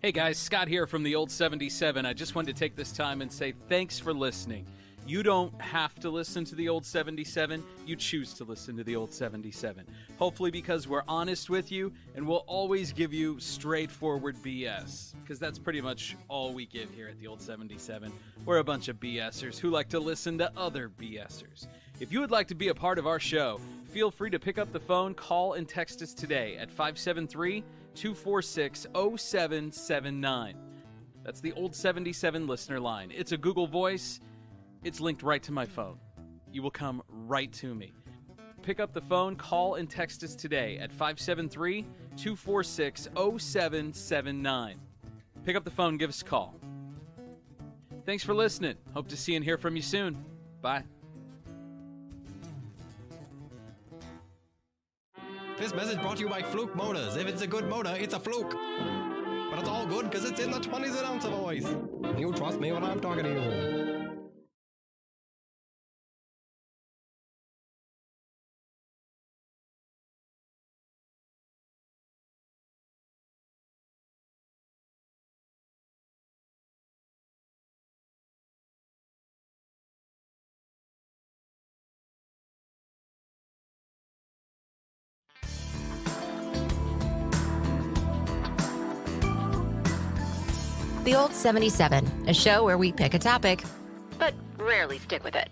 Hey guys, Scott here from the Old 77. I just wanted to take this time and say thanks for listening. You don't have to listen to the Old 77. You choose to listen to the Old 77. Hopefully because we're honest with you and we'll always give you straightforward BS. Because that's pretty much all we give here at the Old 77. We're a bunch of BSers who like to listen to other BSers. If you would like to be a part of our show, feel free to pick up the phone, call, and text us today at 573-246-0779. That's the Old 77 listener line. It's a Google Voice. It's linked right to my phone. You will come right to me. Pick up the phone, call, and text us today at 573-246-0779. Pick up the phone, give us a call. Thanks for listening. Hope to see and hear from you soon. Bye. This message brought to you by Fluke Motors. If it's a good motor, it's a Fluke. But it's all good because it's in the 20s an ounce voice. You trust me when I'm talking to you. The Old 77, a show where we pick a topic, but rarely stick with it.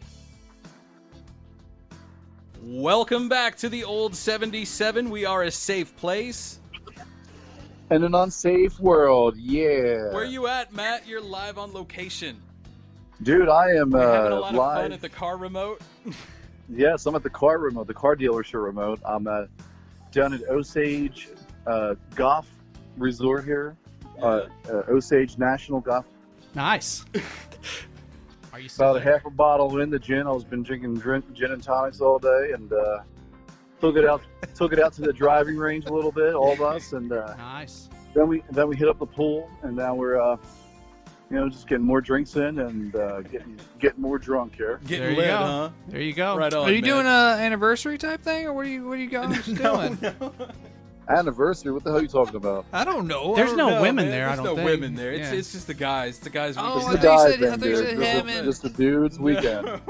Welcome back to the Old 77. We are a safe place. In an unsafe world, yeah. Where you at, Matt? You're live on location. Dude, I am You're having a lot of live. fun at the car remote. Yes, I'm at the car remote, the car dealership remote. I'm down at Osage Golf Resort here. Osage National Golf. Nice. Are you About a half a bottle in the gin. I've been drinking gin and tonics all day, and took it out to the driving range a little bit, all of us, and Nice. then we hit up the pool, and now we're just getting more drinks in and getting more drunk here. There Getting you lit, go. huh? There you go. Right on. Are you man. doing a anniversary type thing, or what are you guys doing? Anniversary? What the hell are you talking about? I don't know. There's no women man. there. I There's don't no think. women there. Yeah. It's just the guys. The guys. Oh, It's I the thought you guys, said- I then, thought you dude. said Just him a- and- just a dude's weekend.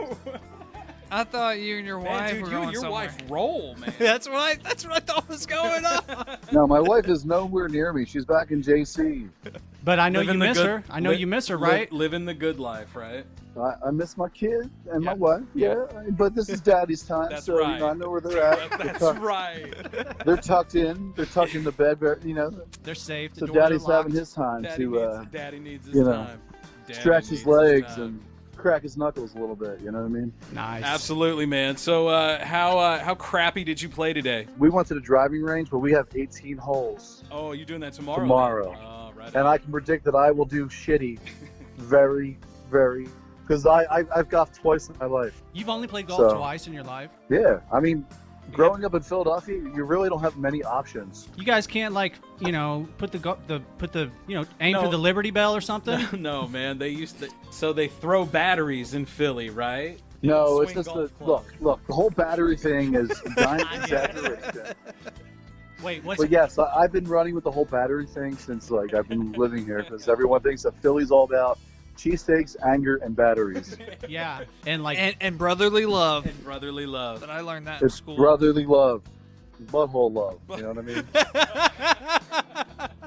I thought you and your Man, wife dude, were you going and your somewhere. wife roll, man. That's what I thought was going on. No, my wife is nowhere near me. She's back in JC. But I know Living you the miss good- her. I know li- you miss her, li- right? living the good life, right? I miss my kid and my Yeah. wife. Yeah, but this is Daddy's time, That's so right. I know where they're at. That's right. They're tucked in. They're tucked into bed. They're safe. The So doors are Daddy's having locked. his time Daddy needs his you know, time. Daddy stretch needs his legs time. and crack his knuckles a little bit. You know what I mean? Nice. Absolutely, man. So, how crappy did you play today? We went to the driving range, but we have 18 holes, Oh, you doing that tomorrow? Tomorrow. then? Oh, right. and I can predict that I will do shitty, very, very, because I've golfed twice in my life. You've only played golf So- twice in your life. Yeah, I mean, growing up in Philadelphia, you really don't have many options. You guys can't put the aim No. for the Liberty Bell or something. No, man. They used to. So they throw batteries in Philly, right? No, it's Swing just golf the club. look. The whole battery thing is a giant exaggeration. Wait, what's But yes, I've been running with the whole battery thing since I've been living here because everyone thinks that Philly's all about cheesesteaks, anger, and batteries. yeah, and like and brotherly love. And brotherly love. But I learned that in It's school. brotherly love, butthole love. You know what I mean?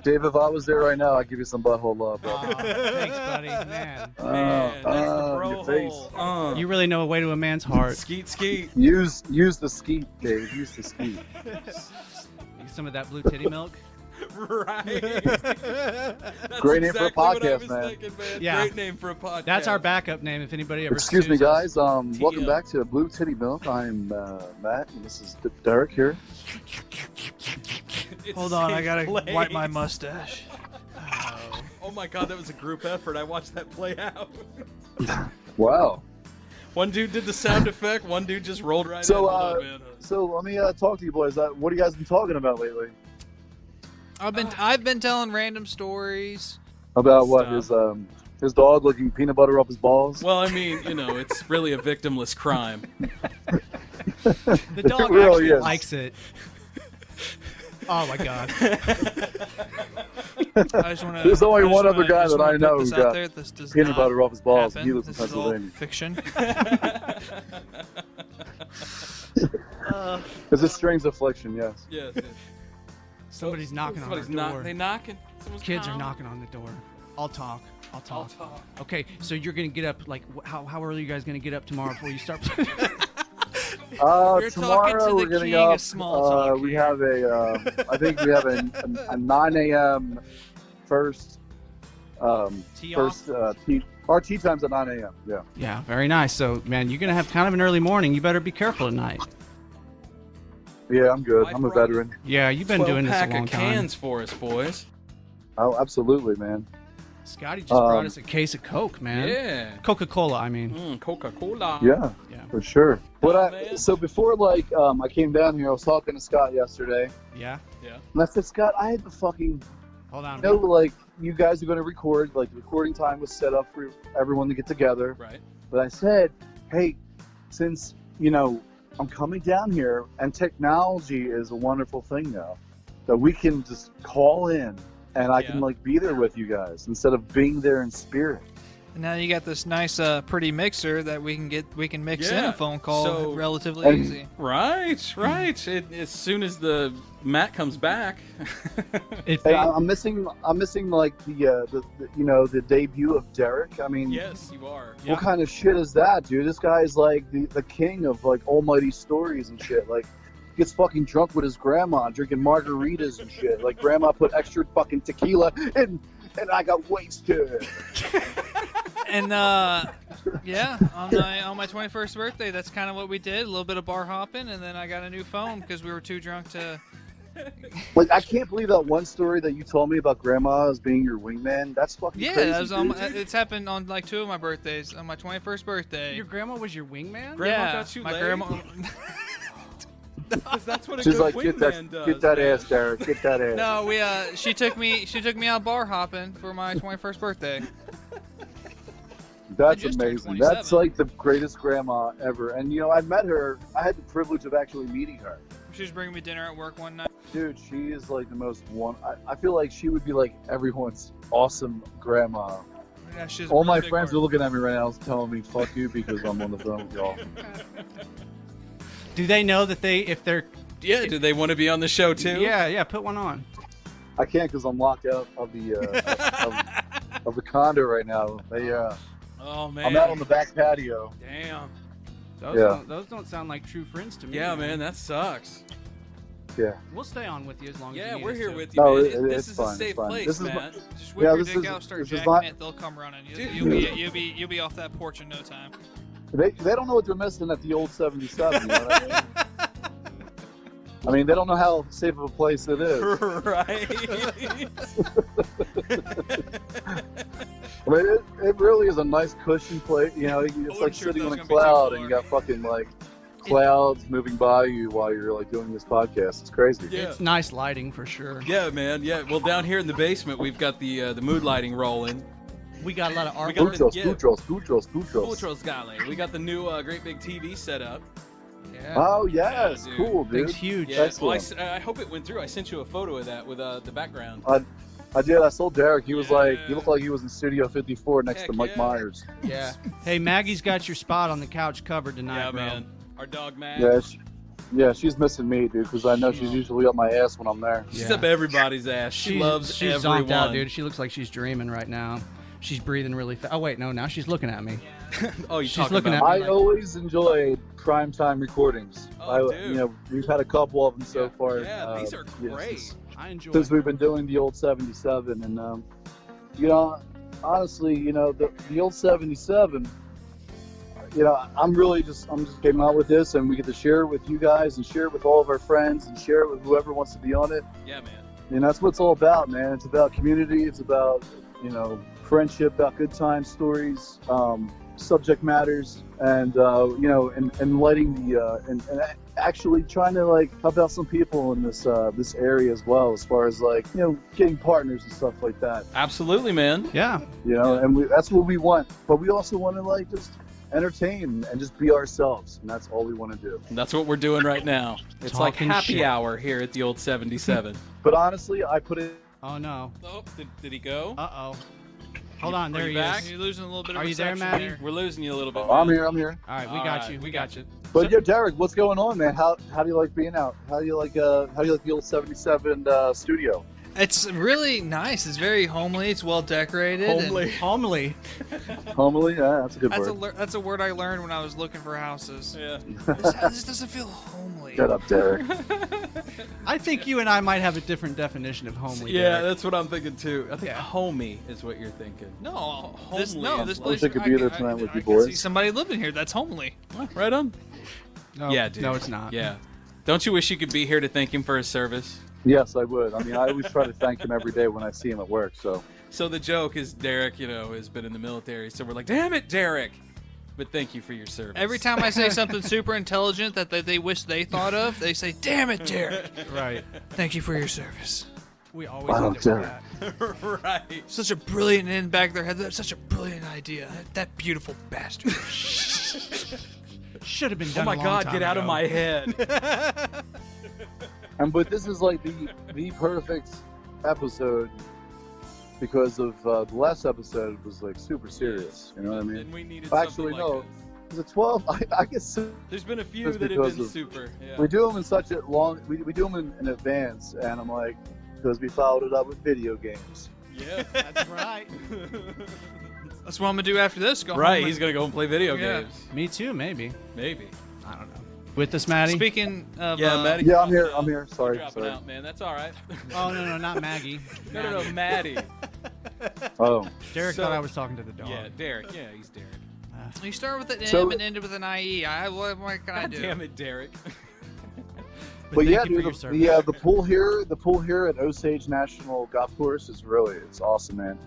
Dave, if I was there right now, I'd give you some butthole love. Bro. Aw, thanks, buddy. Man, Man, that's the bro your face. hole. you really know a way to a man's heart. Skeet, skeet. Use the skeet, Dave. Use the skeet. Some of that blue titty milk. Right. That's Great name for a exactly what I podcast, was man. thinking, man. Yeah. Great name for a podcast. That's our backup name if anybody ever. Excuse me, sues us. guys. Welcome TL. back to Blue Titty Milk. I'm Matt, and this is Derek here. It's Hold on, I safe gotta place. wipe my mustache. Oh my god, that was a group effort. I watched that play out. Wow. One dude did the sound effect. One dude just rolled right in. So, Hold on, man. so let me talk to you boys. What have you guys been talking about lately? I've been telling random stories. About what his dog licking peanut butter up his balls? Well, I mean, it's really a victimless crime. The dog It really actually is. likes it. Oh my god. I just wanna, There's only I just one other wanna- guy I just that I wanna know put this who out got there. This does peanut not butter off his balls, and he happen. lives in This is all Pennsylvania. fiction. It's a strange affliction, yes. Yes. Somebody's knocking on Somebody's our door. They knocking. Someone's Kids are calling. knocking on the door. I'll talk. I'll talk. Okay, so you're gonna get up like how early are you guys gonna get up tomorrow before you start? You're talking Tomorrow to we're the gonna king go of up. small talk We here. have I think we have a 9 a.m. first. Tee First tea. Our tea time's at 9 a.m. Yeah. Yeah, very nice. So man, you're gonna have kind of an early morning. You better be careful tonight. Yeah, I'm good. Life I'm a brought veteran. Yeah, you've been doing this a 12-pack long of time. cans for us, boys. Oh, absolutely, man. Scotty just brought Um, us a case of Coke, man. Yeah. Coca-Cola, I mean. Coca-Cola. Yeah, Yeah. for sure. man. So before I came down here, I was talking to Scott yesterday, Yeah. and I said, Scott, I had the fucking Hold on. you guys are going to record. Like, the recording time was set up for everyone to get together. Right. But I said, hey, since, I'm coming down here, and technology is a wonderful thing now, that we can just call in, and I can, be there with you guys, instead of being there in spirit. And now you got this nice, pretty mixer that we can mix in Yeah. a phone call So- relatively And- easy. Right. As soon as the Matt comes back. It Hey, be- I'm missing like the debut of Derek. I mean, Yes, you are. Yeah. what kind of shit is that, dude? This guy is like the king of like almighty stories and shit. Like, gets fucking drunk with his grandma, drinking margaritas and shit. Like, grandma put extra fucking tequila and I got wasted. And yeah, on my 21st birthday, that's kind of what we did. A little bit of bar hopping, and then I got a new phone because we were too drunk to. Like, I can't believe that one story that you told me about grandma as being your wingman. That's fucking Yeah, crazy. that was on, dude. it's happened on like 2 of my birthdays. On my 21st birthday. Your grandma was your wingman? Grandma yeah, got you my laid? grandma. 'Cause that's what a She's good like, wingman does. get that man. ass, Derek. Get that ass. No, we she took me out bar hopping for my 21st birthday. That's just turned amazing. 27. That's like the greatest grandma ever. And you know, I met her. I had the privilege of actually meeting her. She was bringing me dinner at work one night. Dude, she is like the most one. I feel like she would be like everyone's awesome grandma. Yeah, she's All my friends are looking at me right now telling me "fuck you" because I'm on the phone with y'all. Do they know that if they're Yeah, do they want to be on the show too? yeah, put one on. I can't because I'm locked out of the of the condo right now. Oh man. I'm out on the back patio. Damn. Those don't sound like true friends to me. Yeah, man, that sucks. Yeah. We'll stay on with you as long as Yeah, you need we're us here to. with you, No, man. it's This is fine, a it's safe fine. place, This is man. Just whip Yeah, your this dick is- out, start this is jacking not- it. They'll come running. Dude. You'll be off that porch in no time. They don't know what they're missing at the old 77. You know what I mean? I mean, they don't know how safe of a place it is. Right. I mean, it really is a nice cushion place. You know, it's wasn't like sure if sitting that on was a gonna be too cloud far. and you got fucking like clouds moving by you while you're like doing this podcast. It's crazy. Yeah. It's nice lighting for sure. Yeah, man. Yeah. Well, down here in the basement, we've got the mood lighting rolling. We got a lot of We artwork. got Boutros, Yeah. Boutros. Ultros Gale. We got the new great big TV set up. Yeah. Oh, yes. Yeah, dude. Cool, dude. Thing's huge. Yeah. Well, Excellent. I hope it went through. I sent you a photo of that with the background. I did. I saw Derek. He was like, Yeah. he looked like he was in Studio 54 next Heck to Mike yeah. Myers. Yeah. Hey, Maggie's got your spot on the couch covered tonight, Yeah, bro. man. Our dog Matt. Yeah, she's missing me, dude, because I know she's usually up my ass when I'm there. She's Yeah. up everybody's ass. She loves she's everyone. zonked out, dude. She looks like she's dreaming right now. She's breathing really fast. Oh wait, no, now she's looking at me. Oh, you She's talking looking about? at me. I always enjoyed primetime recordings. Oh, dude. You know, we've had a couple of them so far. Yeah, these are great. Since, I enjoy since it. we've been doing the old 77, and you know, honestly, you know, the old 77. You know, I'm just came out with this, and we get to share it with you guys, and share it with all of our friends, and share it with whoever wants to be on it. Yeah, man. And that's what it's all about, man. It's about community. It's about, you know, friendship, about good time stories, subject matters, and you know, and letting the and actually trying to like help out some people in this this area as well, as far as like, you know, getting partners and stuff like that. Absolutely, man. Yeah. You know, and that's what we want. But we also want to like just entertain and just be ourselves, and that's all we want to do. And that's what we're doing right now. It's like Talking happy shit. hour here at the old 77. But honestly, I put it. Oh no. Oh, did he go? Uh oh. Hold on, Are there you he back? is. You're losing a little bit of Are you there, reception Maddie? there. We're losing you a little bit. I'm man. here. I'm here. All right, we All got right, you. we We got got you. But yeah, Derek, what's going on, man? How do you like being out? How do you like the old 77 studio? It's really nice. It's very homely. It's well decorated. and Homely. Homely? Yeah, that's a good word. That's a word I learned when I was looking for houses. Yeah. This doesn't feel homely. Shut up, Derek. I think you and I might have a different definition of homely. Yeah, Derek. that's what I'm thinking too. I think Yeah. homey is what you're thinking. No, Homely this is place. wish I could be there tonight with you boys. See somebody living here. That's homely. Right on. No, Yeah, dude. No, it's not. Yeah. Don't you wish you could be here to thank him for his service? Yes, I would. I mean, I always try to thank him every day when I see him at work. So So the joke is Derek, you know, has been in the military, so we're like, damn it, Derek. But thank you for your service. Every time I say something super intelligent that they wish they thought of, they say, "Damn it, Derek! Right. Thank you for your service." We always Wow, end it with Derek. that. right. Such a brilliant in back of their head. That's such a brilliant idea. That beautiful bastard. Should have been Oh done. my a long God, time get out of ago. my head. but this is like the perfect episode because of the last episode was like super serious. You know what I mean? And we needed Actually, something like no. this. Is it 12? I guess There's been a few Just that have because been of- super. Yeah. we do them in such a long. We do them in advance, and I'm like, because we followed it up with video games. Yeah. That's right. That's what I'm gonna do after this. Go Right, home he's and- going to go and play video Yeah. games. Me too, maybe. Maybe. I don't know. With us, Maddie? Speaking of, Yeah, Maddie. Yeah, I'm here. I'm here. Sorry, Dropping sorry. out, man. That's all right. Oh, no, not Maggie. no, Maddie. Oh, Derek So- thought I was talking to the dog. Yeah, Derek. Yeah, he's Derek. you start with an M So- and end with an IE. What can I God do? damn it, Derek. but thank yeah, you for your dude, service. the pool here at Osage National Golf Course is it's awesome, man.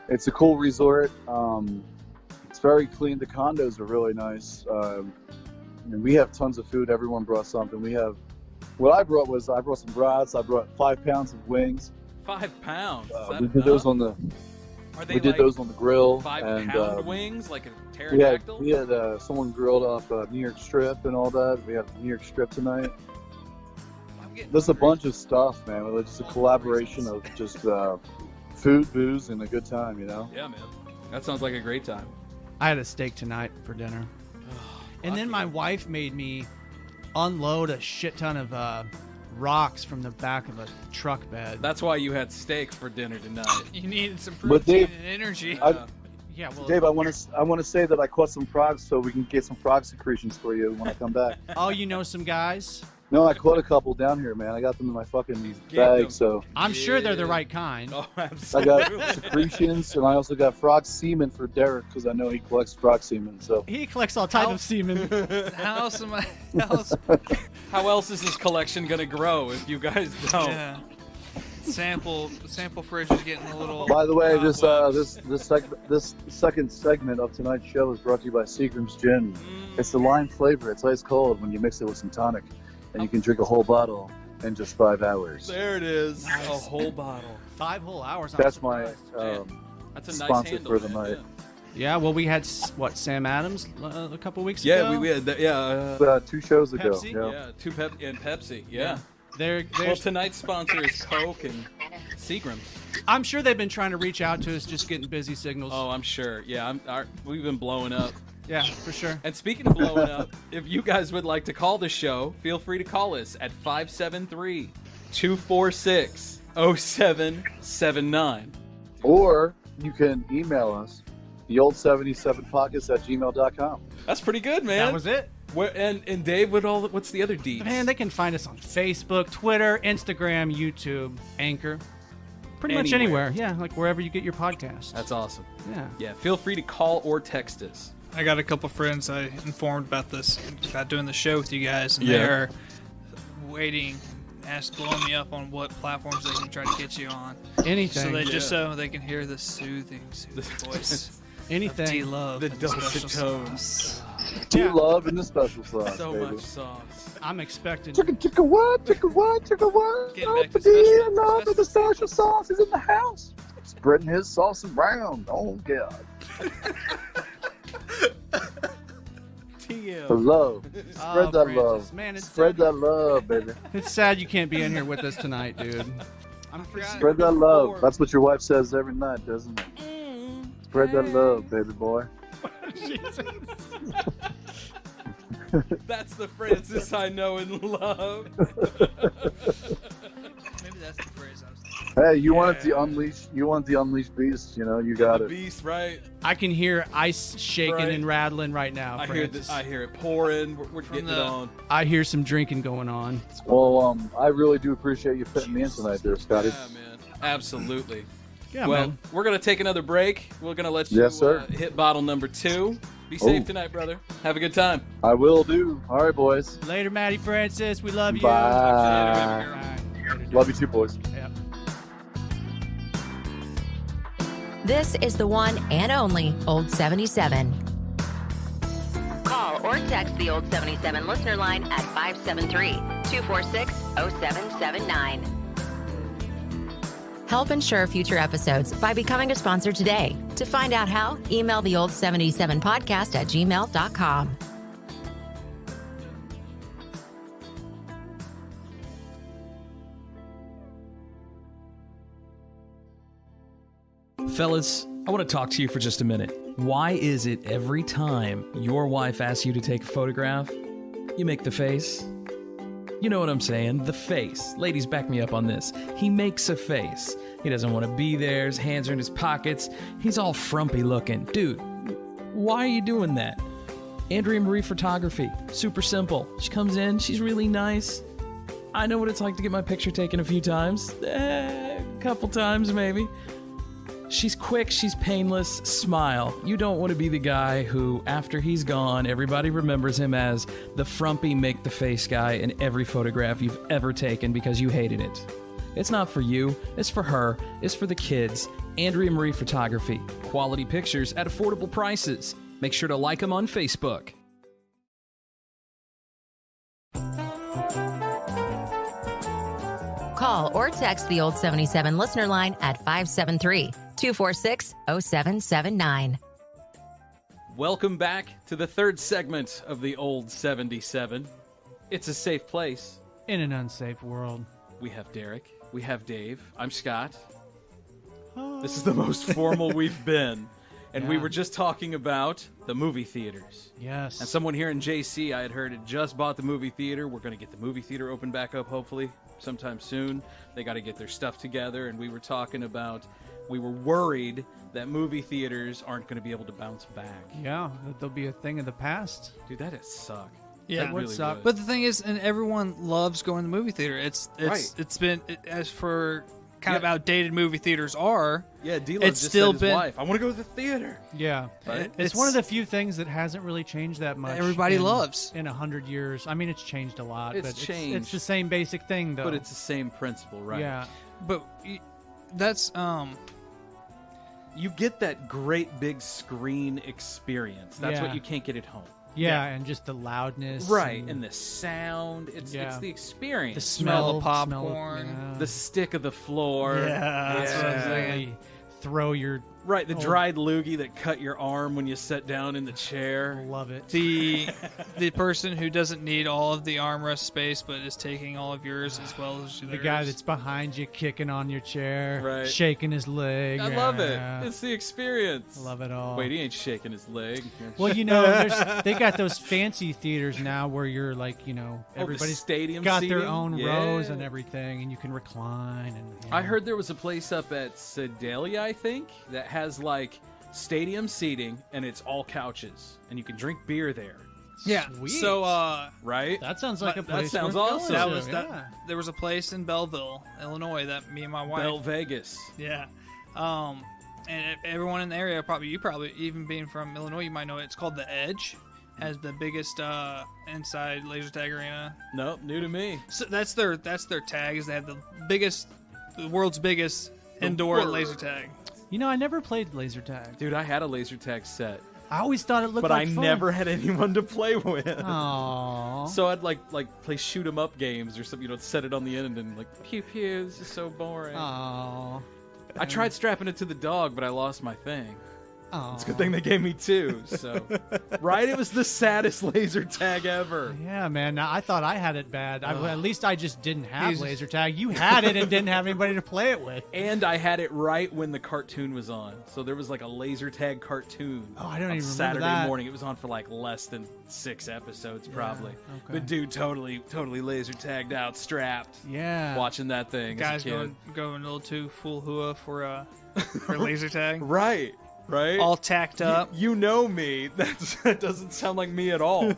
It's a cool resort. It's very clean. The condos are really nice. And we have tons of food. Everyone brought something. We have what I brought some brats. I brought 5 pounds of wings. 5 pounds. Is that We did those enough? on the Are they we did like those on the grill. 5-pound wings, like a We had pterodactyl? someone grilled up New York strip and all that. We had New York strip tonight. I'm getting There's a hungry. bunch of stuff, man. It's just a collaboration of just food, booze, and a good time, you know? Yeah, man. That sounds like a great time. I had a steak tonight for dinner. And then my wife made me unload a shit ton of rocks from the back of a truck bed. That's why you had steak for dinner tonight. You needed some But protein Dave, and energy. Yeah, well, Dave, I want to say that I caught some frogs, so we can get some frog secretions for you when I come back. oh, you know some guys? No, I caught a couple down here, man. I got them in my fucking getting bag, them. so I'm sure they're the right kind. Oh, I absolutely. got secretions, and I also got frog semen for Derek because I know he collects frog semen. So He collects all type of semen. How else am I? How else? How else is this collection gonna grow if you guys don't? Yeah. Sample fridge is getting a little. by the way, Cobwebs. this second segment of tonight's show is brought to you by Seagram's Gin. It's the lime flavor. It's ice cold when you mix it with some tonic, and you can drink a whole bottle in just 5 hours. There it is. A whole bottle. 5 whole hours. I'm That's my surprised. That's a nice sponsor handle for the man. night. Yeah, well, we had Sam Adams a couple weeks Yeah, ago. we had that. Yeah. 2 shows ago. Pepsi? Yeah. Yeah, two and Pepsi. Yeah. They're, Well, tonight's sponsor is Coke and Seagram's. I'm sure they've been trying to reach out to us, just getting busy signals. Oh, I'm sure. Yeah, we've been blowing up. Yeah, for sure. And speaking of blowing up, if you guys would like to call the show, feel free to call us at 573-246-0779. Or you can email us, the old77pockets@gmail.com. That's pretty good, man. That was it. And Dave, what's the other deeds? Man, they can find us on Facebook, Twitter, Instagram, YouTube, Anchor. Pretty much Anywhere. anywhere. Yeah, like wherever you get your podcast. That's awesome. Yeah. Yeah, feel free to call or text us. I got a couple friends I informed about this, about doing the show with you guys, and Yeah. they're waiting, blowing me up on what platforms they can try to get you on. Anything. So they just so they can hear the soothing voice. Anything. D-Love. The and dulcet special tones. sauce. Tea love and the special sauce, So baby. much sauce. I'm expecting. Chicka what? Getting back to special- love and the special sauce is in the house. Spreading his sauce around. Oh God. TM. The love. Spread Oh, that Francis. love. Man, it's Spread sad. that love, baby. It's sad you can't be in here with us tonight, dude. Spread that love. That's what your wife says every night, doesn't it? Spread that love, baby boy. That's the Francis I know and love. Maybe that's the phrase I was thinking. Hey, you want the unleash? You want the unleashed beast? You know, you got The it. beast, right? I can hear ice shaking Right. and rattling right now, I hear Francis. this. I hear it pouring. We're getting it the- on. I hear some drinking going on. Well, I really do appreciate you fitting me in tonight, there, Scotty. Yeah, man. Absolutely. Yeah, well, man. we're gonna take another break. We're gonna let you Yes, sir. hit bottle number 2. Be safe Oh. tonight, brother. Have a good time. I will do. All right, boys. Later, Maddie Francis. We love you. Bye. Bye. Later, dude. Love you too, boys. Yeah. This is the one and only Old 77. Call or text the Old 77 listener line at 573-246-0779. Help ensure future episodes by becoming a sponsor today. To find out how, email the old77podcast@gmail.com. Fellas, I want to talk to you for just a minute. Why is it every time your wife asks you to take a photograph, you make the face? You know what I'm saying? The face. Ladies, back me up on this. He makes a face. He doesn't want to be there. His hands are in his pockets. He's all frumpy looking. Dude, why are you doing that? Andrea Marie Photography. Super simple. She comes in. She's really nice. I know what it's like to get my picture taken a few times. A couple times, maybe. She's quick, she's painless, smile. You don't want to be the guy who, after he's gone, everybody remembers him as the frumpy make-the-face guy in every photograph you've ever taken because you hated it. It's not for you, it's for her, it's for the kids. Andrea Marie Photography. Quality pictures at affordable prices. Make sure to like them on Facebook. Call or text the Old 77 listener line at 573-246-0779. Welcome back to the third segment of the Old 77. It's a safe place. In an unsafe world. We have Derek. We have Dave. I'm Scott. This is the most formal we've been. And we Yeah. were just talking about the movie theaters. Yes. And someone here in JC, I had heard, had just bought the movie theater. We're going to get the movie theater open back up, hopefully, sometime soon. They got to get their stuff together. And we were talking about, we were worried that movie theaters aren't going to be able to bounce back. Yeah, that they'll be a thing of the past. Dude, that'd suck. Yeah, That would really suck. would. But the thing is, and everyone loves going to the movie theater. It's Right. been, as for kind of outdated movie theaters are. Yeah, D-Lo It's just still said his been- wife, I want to go to the theater. Yeah. Right? It's one of the few things that hasn't really changed that much. Everybody in- loves. In 100 years. I mean, it's changed a lot. It's but changed. It's the same basic thing, though. But it's the same principle, right? Yeah. But that's You get that great big screen experience. That's Yeah. what you can't get at home. Yeah, and just the loudness. Right, and the sound. It's Yeah. the experience. the smell of smell popcorn. yeah. The stick of the floor. that's what I'm Yeah. saying. Really throw your... Right, the Oh. dried loogie that cut your arm when you sat down in the chair. Love it. The person who doesn't need all of the armrest space but is taking all of yours as well as The theirs. guy that's behind you kicking on your chair, Right. shaking his leg. I love it. Yeah. It's the experience. Love it all. Wait, he ain't shaking his leg. Well, they got those fancy theaters now where you're like, everybody's stadium got their seating? own Yeah. rows and everything, and you can recline. And I heard there was a place up at Sedalia, I think, that has like stadium seating and it's all couches and you can drink beer there. Yeah. Sweet. So Right? that sounds like a That place. sounds worth awesome. going that to, was yeah. there was a place in Belleville, Illinois that me and my wife Bell Vegas. Yeah. And everyone in the area, you probably, even being from Illinois, you might know it. It's called The Edge. Has the biggest inside laser tag arena. Nope, new to me. So that's their tag. Is they have the world's biggest indoor world. laser tag. I never played laser tag. Dude, I had a laser tag set, I always thought it looked but like I fun. never had anyone to play with. Aww. So I'd like play shoot 'em up games or something, set it on the end and like pew pew. This is so boring. Aww. I tried strapping it to the dog, but I lost my thing. Aww. It's a good thing they gave me two. So, right, it was the saddest laser tag ever. Yeah, man. Now, I thought I had it bad. At least I just didn't have He's- laser tag. You had it and didn't have anybody to play it with. And I had it right when the cartoon was on. So there was like a laser tag cartoon. Oh, I don't on even remember Saturday that. morning. It was on for like less than 6 episodes, probably. okay. But dude, totally laser tagged out, strapped, Yeah. watching that thing. Guys as a kid. going a little too full hua for laser tag. Right. All tacked up. You know me. That doesn't sound like me at all.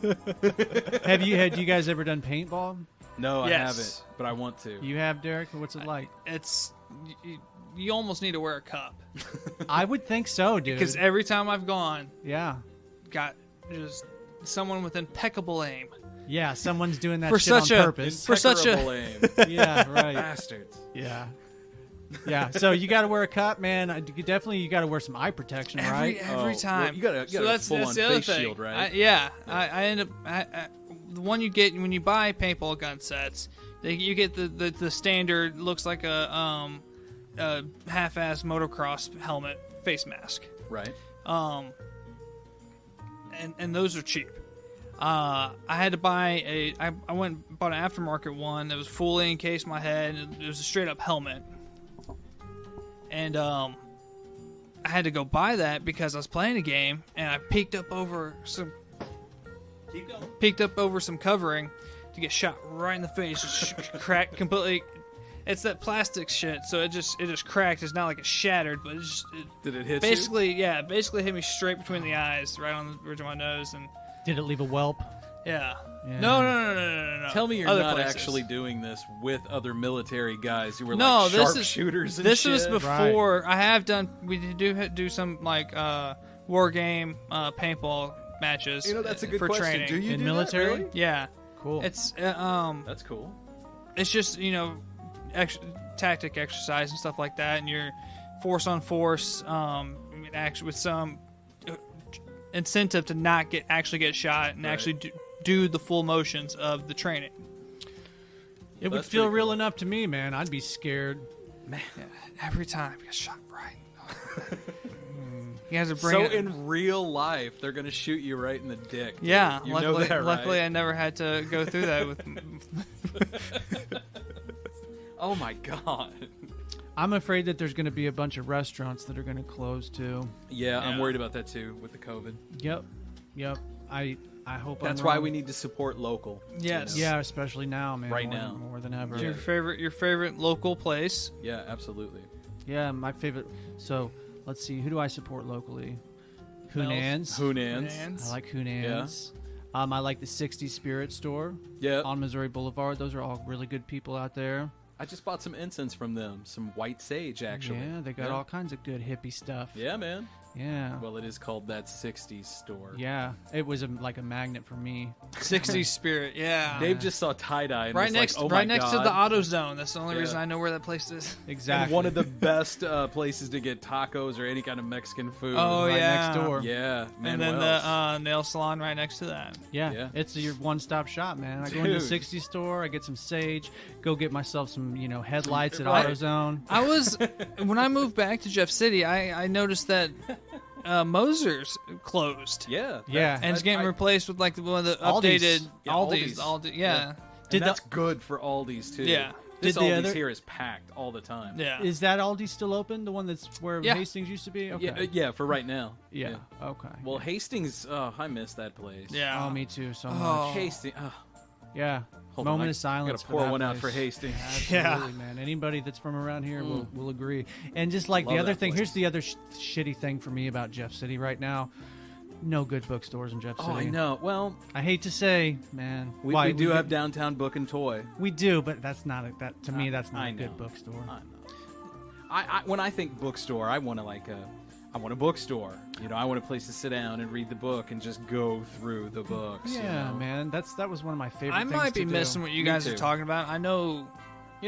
Had you guys ever done paintball? No, I Yes. haven't, but I want to. You have, Derek? What's it like? It's you almost need to wear a cup I would think so, dude. because every time I've gone, Yeah. got just someone with impeccable aim. Yeah, someone's doing that For shit such on a- purpose. for such a- Impeccable aim. Yeah, right. Bastards. Yeah. Yeah, so you got to wear a cup, man. You got to wear some eye protection, right? Every Oh, time. well, you got a full-on the other face thing. shield, right? I end up the one you get when you buy paintball gun sets. You get the standard, looks like a half-ass motocross helmet face mask. Right. And those are cheap. I had to buy I went and bought an aftermarket one that was fully encased my head. And it was a straight up helmet. And I had to go buy that because I was playing a game and I peeked up over some covering to get shot right in the face, just cracked completely. It's that plastic shit, so it just cracked. It's not like it shattered, but Did it hit basically hit me straight between the eyes, right on the bridge of my nose, and Did it leave a whelp? yeah. Yeah. No. Tell me you're Other not places. actually doing this with other military guys who were No, like this is- sharpshooters and This shit. was before I have done. We do some like war game paintball matches. That's a good for question. training. Do you In do that, military? really? Yeah, Cool. it's That's cool. it's just tactic exercise and stuff like that, and you're force on force, actually with some incentive to not actually get shot and Right. actually do the full motions of the training. It would That's feel pretty real cool. enough to me, man. I'd be scared. Every time you get shot right. You guys are So bringing. in real life, they're gonna shoot you right in the dick. dude. Yeah, you luckily, know that, right? luckily I never had to go through that with. Oh my god. I'm afraid that there's going to be a bunch of restaurants that are going to close too. Yeah, I'm Yeah. worried about that too with the COVID. Yep. I hope That's I'm why wrong. we need to support local. Yes. Yeah, especially now, man. Right more now. more than ever. Your favorite local place. Yeah, absolutely. Yeah, my favorite. So let's see. Who do I support locally? Hunan's. Hunan's. I like Hunan's. I like the 60 Spirit store Yeah. on Missouri Boulevard. Those are all really good people out there. I just bought some incense from them. Some white sage, actually. Yeah, they got all kinds of good hippie stuff. Yeah, man. Yeah. Well, it is called that 60s store. Yeah, it was like a magnet for me. 60s Spirit, yeah. Dave just saw tie-dye and right was next, like, oh right my next to God. the AutoZone. That's the only Yeah. reason I know where that place is. Exactly. And one of the best places to get tacos or any kind of Mexican food. Oh right yeah, next door. Yeah, and then Manuel's. the nail salon right next to that. Yeah, Yeah. it's your one-stop shop, man. I go into the Dude. 60 store, I get some sage, go get myself some, headlights at Right. AutoZone. I was when I moved back to Jeff City. I noticed that Moser's closed. Yeah. Yeah. And it's getting replaced with like one of the Aldi's. updated Yeah, Aldi's. Aldi's. Yeah. Did And that's the- good for Aldi's, too. Yeah. This Did the Aldi's other- here is packed all the time. Yeah. Is that Aldi still open? The one that's where Yeah. Hastings used to be? Okay. Yeah, yeah, for right now. Yeah. Okay. Well, Hastings, I miss that place. Yeah. Oh, me too. So Oh. much. Hastings. Yeah. Hold on, Moment I of silence. gotta pour for that one out for place. Hastings. Absolutely, man. Anybody that's from around here will agree. And just like the Love other that thing, place. here's the other shitty thing for me about Jeff City right now. No good bookstores in Jeff City. Oh, I know. Well, I hate to say, man. we Why, do have downtown Book and Toy. We do, but that's not that to me. That's not I a good know. bookstore. I know. When I think bookstore, I want I want a bookstore. I want a place to sit down and read the book and just go through the books. Yeah, man. That was one of my favorite. I things might be to do. missing what you Me guys too. are talking about. I know.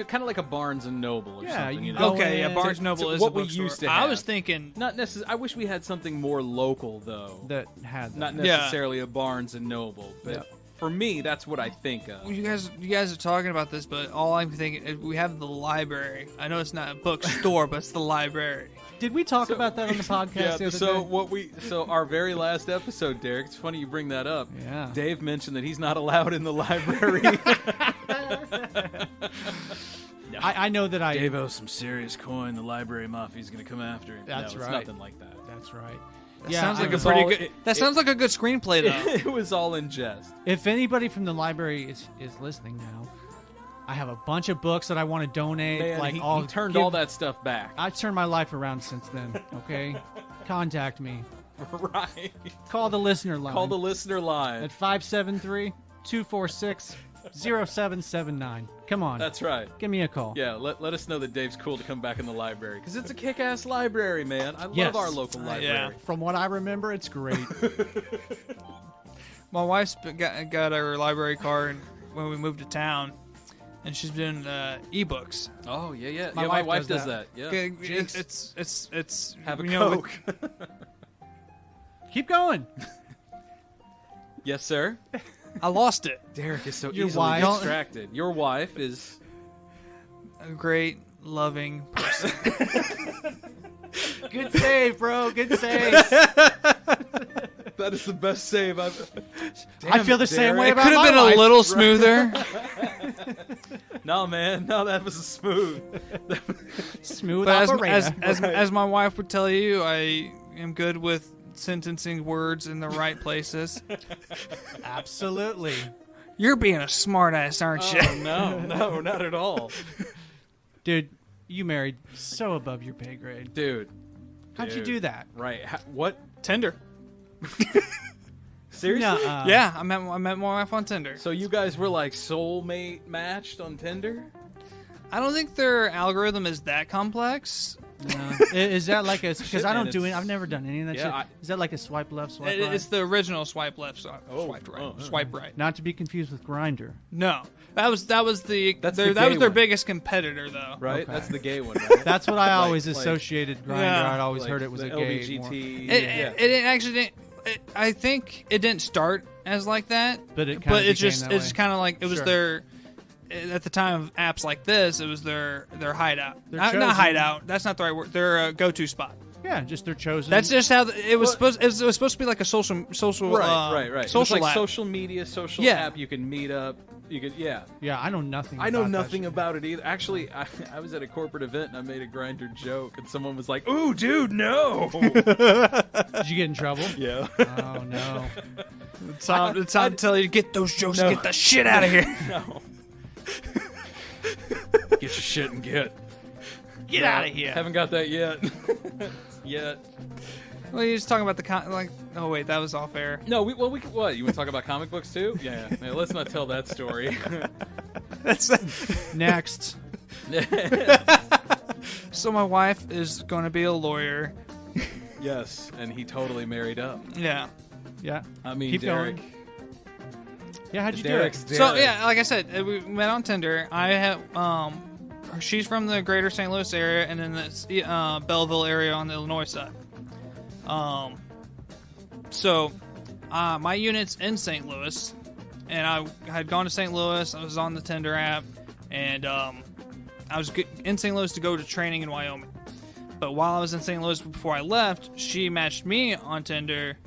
Kind of like a Barnes and Noble or Yeah, something. you know? go Okay, yeah, in- Barnes Noble to is what a we bookstore. used to I have. was thinking. Not necessarily. I wish we had something more local, though. that had that. Not Yeah. necessarily a Barnes and Noble, but Yeah. for me, that's what I think of. Well, you guys are talking about this, but all I'm thinking is we have the library. I know it's not a bookstore, but it's the library. Did we talk about that on the podcast the other day? So our very last episode, Derek. It's funny you bring that up. Yeah. Dave mentioned that he's not allowed in the library. I know that I. Dave owes some serious coin. The library mafia's going to come after him. That's no, right. It's nothing like that. That's right. That Yeah, sounds I like a was pretty all- good. it- That it- sounds like a good screenplay, though. It was all in jest. If anybody from the library is listening now, I have a bunch of books that I want to donate. Man, like he I'll turned give- all that stuff back. I turned my life around since then. Okay, contact me. Right. Call the listener line. Call the listener line. at 573-246-0779. Come on, That's right. give me a call. Yeah, let us know that Dave's cool to come back in the library. Because it's a kick-ass library, man. I Yes. love our local library. Yeah. From what I remember, it's great. My wife's got her library card when we moved to town, and she's doing ebooks. Oh, yeah, yeah. My My wife wife does does that. Yeah. Okay, Jinx. It's Have a you know, Coke. Keep going. Yes, sir. I lost it. Derek is so Your easily wife- distracted. Your wife is... A great, loving person. Good save, bro. Good save. That is the best save I've... I feel the same way It about could have my been life. a little smoother. No, man. No, that was smooth. Smooth But operator. as my wife would tell you, I am good with sentencing words in the right places. Absolutely. You're being a smartass, aren't you? Oh, no, not at all. Dude, you married so above your pay grade. Dude. How'd you do that? Right. What? Tinder. Seriously? Nuh-uh. Yeah, I met my wife on Tinder. So you guys were like soulmate matched on Tinder? I don't think their algorithm is that complex. No. Is that like a? Because I man, don't do it. it's- I've never done any of that Yeah, shit. Is that like a swipe left, swipe right? It's the original swipe left, swipe right, oh. swipe right. Not to be confused with Grinder. No, that was the That's their, the that gay was their one. biggest competitor though. Right? Okay. That's the gay one, right? That's what I always like- associated Grinder. Yeah. I'd always Like heard it was the a gay. LBGT. more- It didn't actually. I think it didn't start as like that, But it kinda it's became just that it's way. just kind of like it was Sure. their. at the time of apps like this, it was their hideout. Their Not chosen- hideout. That's not the right word. Their go-to spot. Yeah, just their chosen. That's just how it was supposed. It was supposed to be like a social. Right. It Social was like app. social media, social Yeah. app. You can meet up. You could, yeah. Yeah, I know nothing. I know about that nothing shit. about it either. Actually, I was at a corporate event and I made a Grindr joke, and someone was like, "Ooh, dude, no." Did you get in trouble? Yeah. Oh no. It's time to tell you to get those jokes and get the shit out of here. No. Get your shit and get. Get out of here. Haven't got that yet. Yet. Well, you're just talking about the oh wait, that was off air. No, what? You want to talk about comic books too? Yeah. Man, let's not tell that story. That's Next. so my wife is going to be a lawyer. Yes, and he totally married up. Yeah. Yeah. I mean, Keep Derek. going. Yeah, how'd you Derek's do it? So yeah, like I said, we met on Tinder. I have she's from the greater St. Louis area, and then the Belleville area on the Illinois side. So my unit's in St. Louis, and I had gone to St. Louis. I was on the Tinder app, and I was in St. Louis to go to training in Wyoming. But while I was in St. Louis before I left, she matched me on Tinder.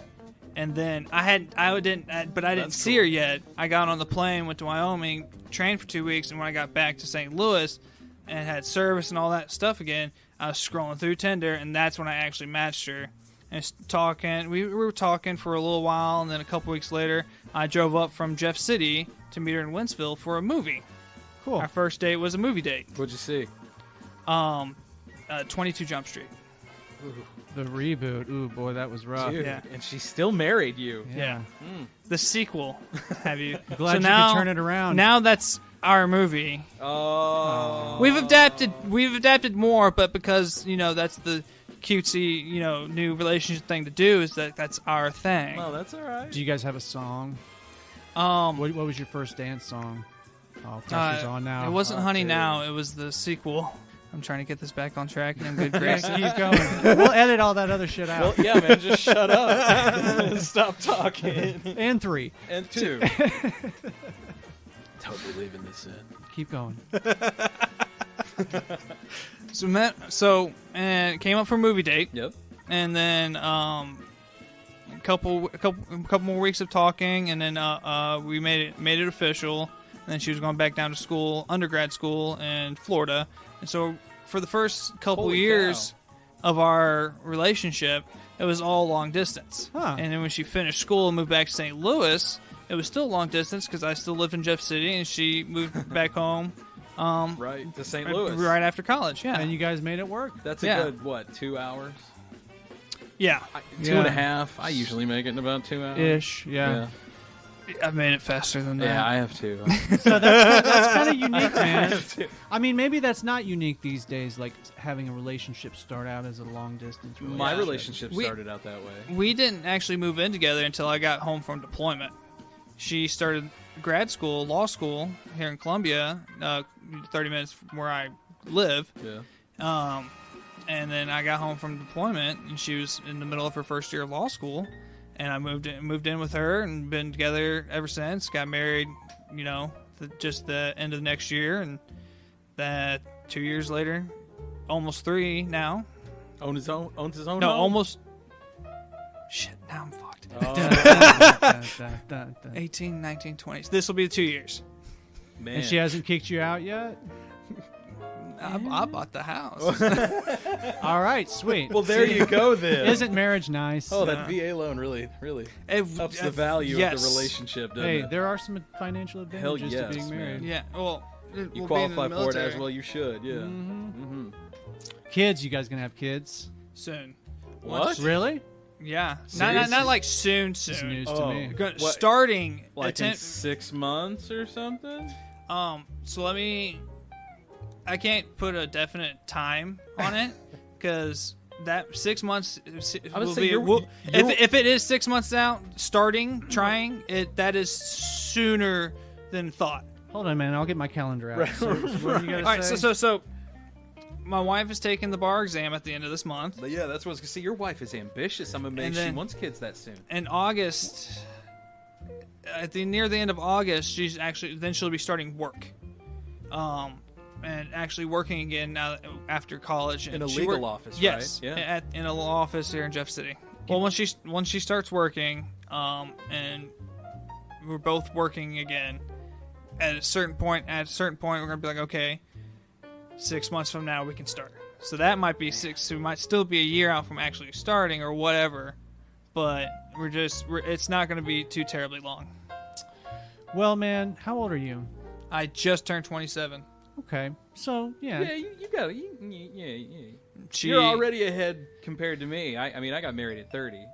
And then I didn't see her yet. I got on the plane, went to Wyoming, trained for 2 weeks, and when I got back to St. Louis and had service and all that stuff again, I was scrolling through Tinder, and that's when I actually matched her. And talking, we were talking for a little while, and then a couple weeks later, I drove up from Jeff City to meet her in Wentzville for a movie. Cool. Our first date was a movie date. What'd you see? 22 Jump Street. The reboot. Ooh, boy, that was rough. Dude, yeah. and she still married you. Yeah. The sequel. Have you? Glad you now, could turn it around. Now that's our movie. Oh. We've adapted more, but because that's the cutesy new relationship thing to do, is that's our thing. Well, that's all right. Do you guys have a song? What was your first dance song? Oh, pressure's on now. It wasn't Oh, Honey dude. Now. It was the sequel. I'm trying to get this back on track and in good grace. Keep going. We'll edit all that other shit out. Well, yeah, man, just shut up. Stop talking. And 3. And 2. Totally leaving this in. Keep going. And came up for a movie date. Yep. And then a couple more weeks of talking, and then we made it official. And then she was going back down to school, undergrad school in Florida. And so for the first couple Holy years of our relationship, it was all long distance. Huh. And then when she finished school and moved back to St. Louis, it was still long distance because I still lived in Jeff City, and she moved back home. Right, to St. Louis. Right after college, yeah. And you guys made it work. That's a Yeah. good, 2 hours? Yeah. 2.5. I usually make it in about 2 hours. Ish, yeah. I've made it faster than that. Yeah, I have too. So that's kind of unique, I man. have too. I mean, maybe that's not unique these days, like having a relationship start out as a long-distance relationship. My relationship We- started out that way. We didn't actually move in together until I got home from deployment. She started grad school, law school here in Columbia, 30 minutes from where I live. Yeah. And then I got home from deployment, and she was in the middle of her first year of law school, and I moved in with her, and been together ever since. Got married, just the end of the next year, and that 2 years later, almost 3 now. Owns his own No, home? almost. Shit, now I'm fucked. Dun. 18, 19, 20. This will be 2 years. Man. And she hasn't kicked you out yet? I bought the house. All right, sweet. Well, there you go then. Isn't marriage nice? Oh, that VA loan really ups the value of the relationship, doesn't Hey, it? there are some financial advantages yes, to being married. man. Yeah, well, You we'll qualify be in the for it as military well. You should, yeah. Mm-hmm. Kids, you guys gonna have kids? soon. What? Really? Yeah, Seriously? not like soon. This is news to Oh. me. What? Starting Like in attempt. 6 months or something? So I can't put a definite time on it because that 6 months will say be. you're- If it is 6 months out, trying it, that is sooner than thought. Hold on, man. I'll get my calendar out. Right, So, what do you gotta All right, say? so my wife is taking the bar exam at the end of this month. But yeah, that's what I was going to say. Your wife is ambitious. I'm amazed she then- wants kids that soon. In August, near the end of August, she'll be starting work. and actually working again now after college. In a She legal worked- office, right? yes, Yeah. in a law office here in Jeff City. Well, once she starts working, and we're both working again, at a certain point, we're gonna be like, okay, 6 months from now we can start. So that might be six. So we might still be a year out from actually starting or whatever, but it's not gonna be too terribly long. Well, man, how old are you? I just turned 27. Okay, so yeah. Yeah, you got it. Yeah. She- You're already ahead compared to me. I mean, I got married at 30.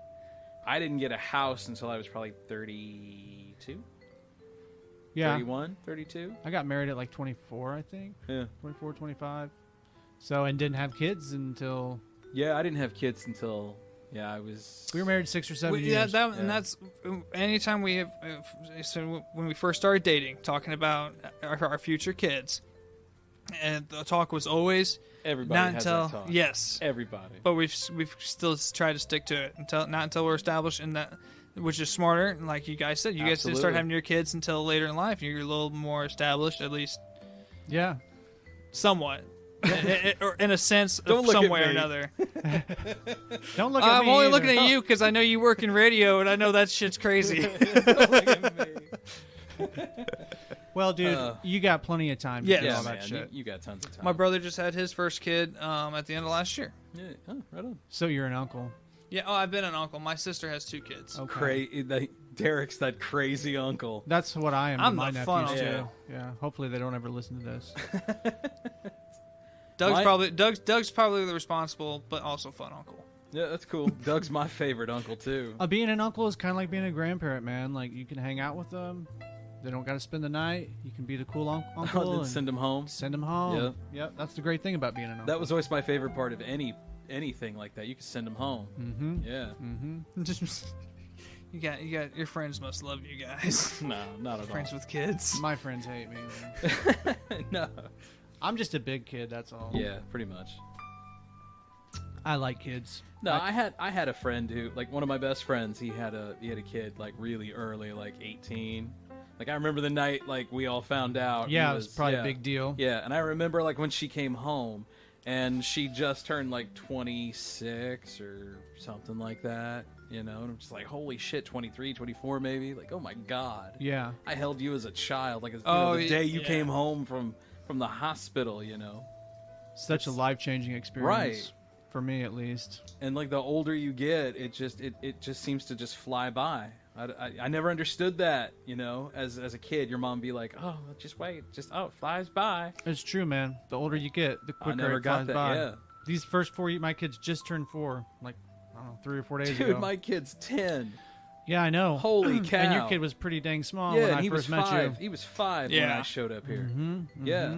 I didn't get a house until I was probably 32, Yeah. 31, 32. I got married at like 24, I think. Yeah. 24, 25. So, and didn't have kids until Yeah, I didn't have kids until, I was... we were married 6 or 7 Yeah, years. and that's anytime we have. So when we first started dating, talking about our future kids, and the talk was always Everybody not has until that talk. yes, Everybody. but we've still tried to stick to it not until we're established in that, which is smarter. And like you guys said, you guys didn't start Absolutely. having your kids until later in life. You're a little more established, at least Yeah. somewhat. Or in a sense, Don't of look some at way or me. another. Don't look at I'm me only either. looking at you because I know you work in radio, and I know that shit's crazy. Well, dude, you got plenty of time to Yes. do Yeah, all that man, shit. you got tons of time. My brother just had his first kid at the end of last year. Yeah, right on. So you're an uncle. Yeah, I've been an uncle. My sister has 2 kids. Okay. Derek's that crazy uncle. That's what I am I'm to my the nephews fun too. uncle. Yeah. Hopefully they don't ever listen to this. Doug's probably the responsible but also fun uncle. Yeah, that's cool. Doug's my favorite uncle, too. Being an uncle is kind of like being a grandparent, man. Like you can hang out with them. They don't got to spend the night. You can be the cool uncle Then and send him home. send them home. Yep. Yep. That's the great thing about being an uncle. That was always my favorite part of anything like that. You can send them home. Mm-hmm. Yeah. Just you got your friends must love you guys. No, not at Friends with kids. My friends hate me. all. No. I'm just a big kid. That's all. Yeah, pretty much. I like kids. No, I had a friend who, like, one of my best friends. He had a kid like really early, like 18. Like I remember the night like we all found out. Yeah, he it was probably a big deal. Yeah, and I remember like when she came home, and she just turned like 26 or something like that. You know, and I'm just like, holy shit, 23, 24 maybe. Like, oh my god. Yeah. I held you as a child, like Oh, the day you yeah. came home from the hospital. You know. Such a life-changing experience. Right. For me, at least. And like the older you get, it just seems to just fly by. I never understood that, you know, as a kid. Your mom be like, oh, just wait, it flies by. It's true, man. The older you get, the quicker never it got flies that, by. yeah. These first 4, my kids just turned 4, like, I don't know, 3 or 4 days Dude, ago. my kid's 10. Yeah, I know. Holy cow. And your kid was pretty dang small Yeah, when and I he was first met 5. you. He was 5 when Yeah. I showed up here. Mm-hmm, Yeah.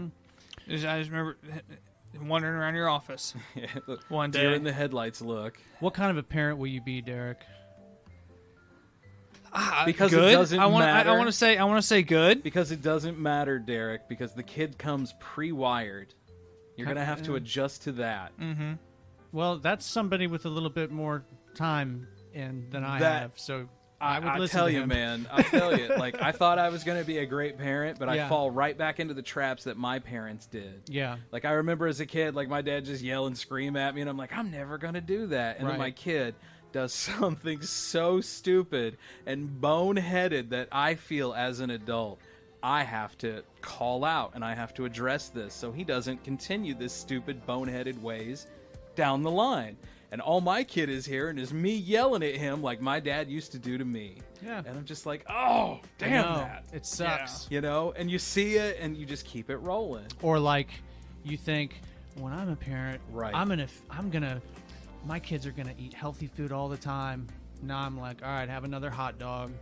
I just remember wandering around your office. Yeah, look, One deer day. in the headlights look. What kind of a parent will you be, Derek? Because good. it doesn't matter. I want to say good. Because it doesn't matter, Derek, because the kid comes pre-wired. You're going to have to adjust to that. Mm-hmm. Well, that's somebody with a little bit more time than I That- have, so I would I listen tell to you, him. man. I tell you, like I thought I was going to be a great parent, but I Yeah. fall right back into the traps that my parents did. Yeah. Like I remember as a kid, like my dad just yell and scream at me, and I'm like, I'm never going to do that. And then Right. my kid does something so stupid and boneheaded that I feel as an adult I have to call out and I have to address this so he doesn't continue this stupid boneheaded ways down the line. And all my kid is hearing is me yelling at him like my dad used to do to me. Yeah. And I'm just like, oh, I damn know. that. It sucks. You know, and you see it and you just keep it rolling. Or like, you think, when I'm a parent, Right. my kids are gonna eat healthy food all the time. Now I'm like, all right, have another hot dog.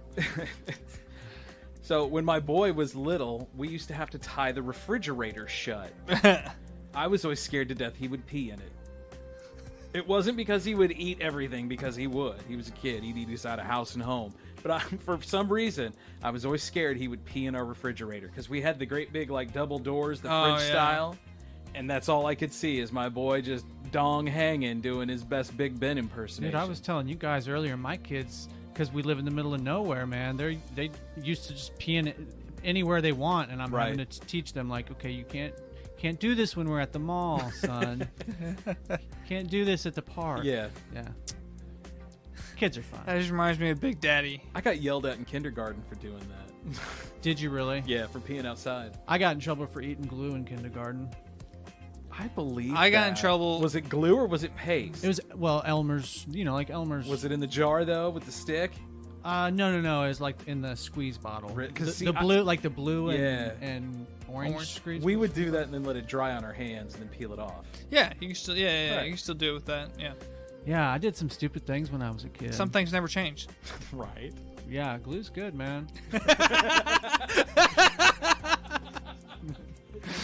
So when my boy was little, we used to have to tie the refrigerator shut. I was always scared to death he would pee in it. It wasn't because he would eat everything, because he would. He was a kid. He'd eat inside of house and home. But for some reason, I was always scared he would pee in our refrigerator because we had the great big like double doors, the Oh, fridge yeah. style. And that's all I could see is my boy just dong hanging doing his best Big Ben impersonation. Dude, I was telling you guys earlier, my kids, because we live in the middle of nowhere, man, they used to just pee in anywhere they want, and I'm Right. having to teach them like, okay, you can't do this when we're at the mall, son. Can't do this at the park. Yeah. Yeah. Kids are fun. That just reminds me of Big Daddy. I got yelled at in kindergarten for doing that. Did you really? Yeah, for peeing outside. I got in trouble for eating glue in kindergarten. I believe I got in that. trouble- Was it glue or was it paste? It was, well, Elmer's, like Elmer's. Was it in the jar though with the stick? No. It was like in the squeeze bottle. Because The blue, like the blue Yeah. and orange squeeze. We would do that and then let it dry on our hands and then peel it off. Yeah, you can still Right. you can still do it with that. Yeah. Yeah, I did some stupid things when I was a kid. Some things never change. Right. Yeah, glue's good, man.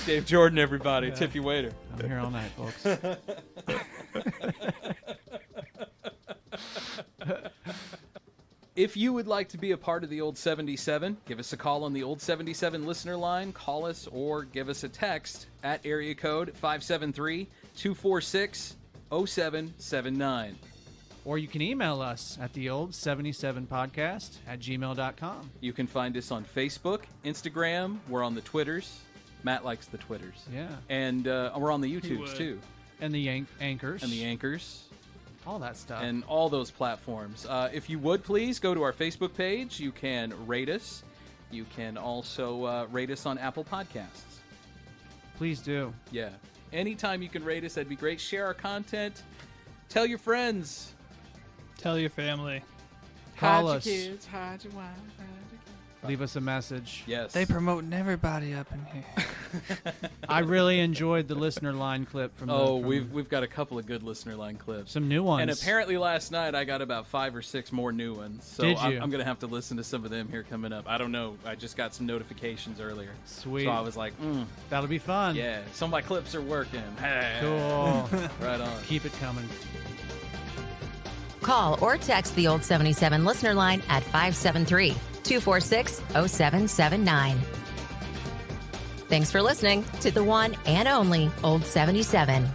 Dave Jordan, everybody. Tippy waiter. I'm here all night, folks. If you would like to be a part of the Old 77, give us a call on the Old 77 listener line. Call us or give us a text at area code 573-246-0779. Or you can email us at the old 77podcast@gmail.com. You can find us on Facebook, Instagram. We're on the Twitters. Matt likes the Twitters. Yeah. And we're on the YouTubes, would. too. And the anchors. And the Anchors. All that stuff. And all those platforms. If you would, please go to our Facebook page. You can rate us. You can also rate us on Apple Podcasts. Please do. Yeah. Anytime you can rate us, that'd be great. Share our content. Tell your friends. Tell your family. Call Hide us. your kids. Hide your wife. Hide your kids. Leave us a message. Yes. They promoting everybody up in here. I really enjoyed the listener line clip from. We've got a couple of good listener line clips. some new ones. And apparently last night I got about 5 or 6 more new ones. So Did I'm you? going to have to listen to some of them here coming up. I don't know. I just got some notifications earlier. Sweet. So I was like, That'll be fun. yeah, some of my clips are working. Hey. Cool. Right on. Keep it coming. Call or text the Old 77 listener line at 573-246-0779. Thanks for listening to the one and only Old 77.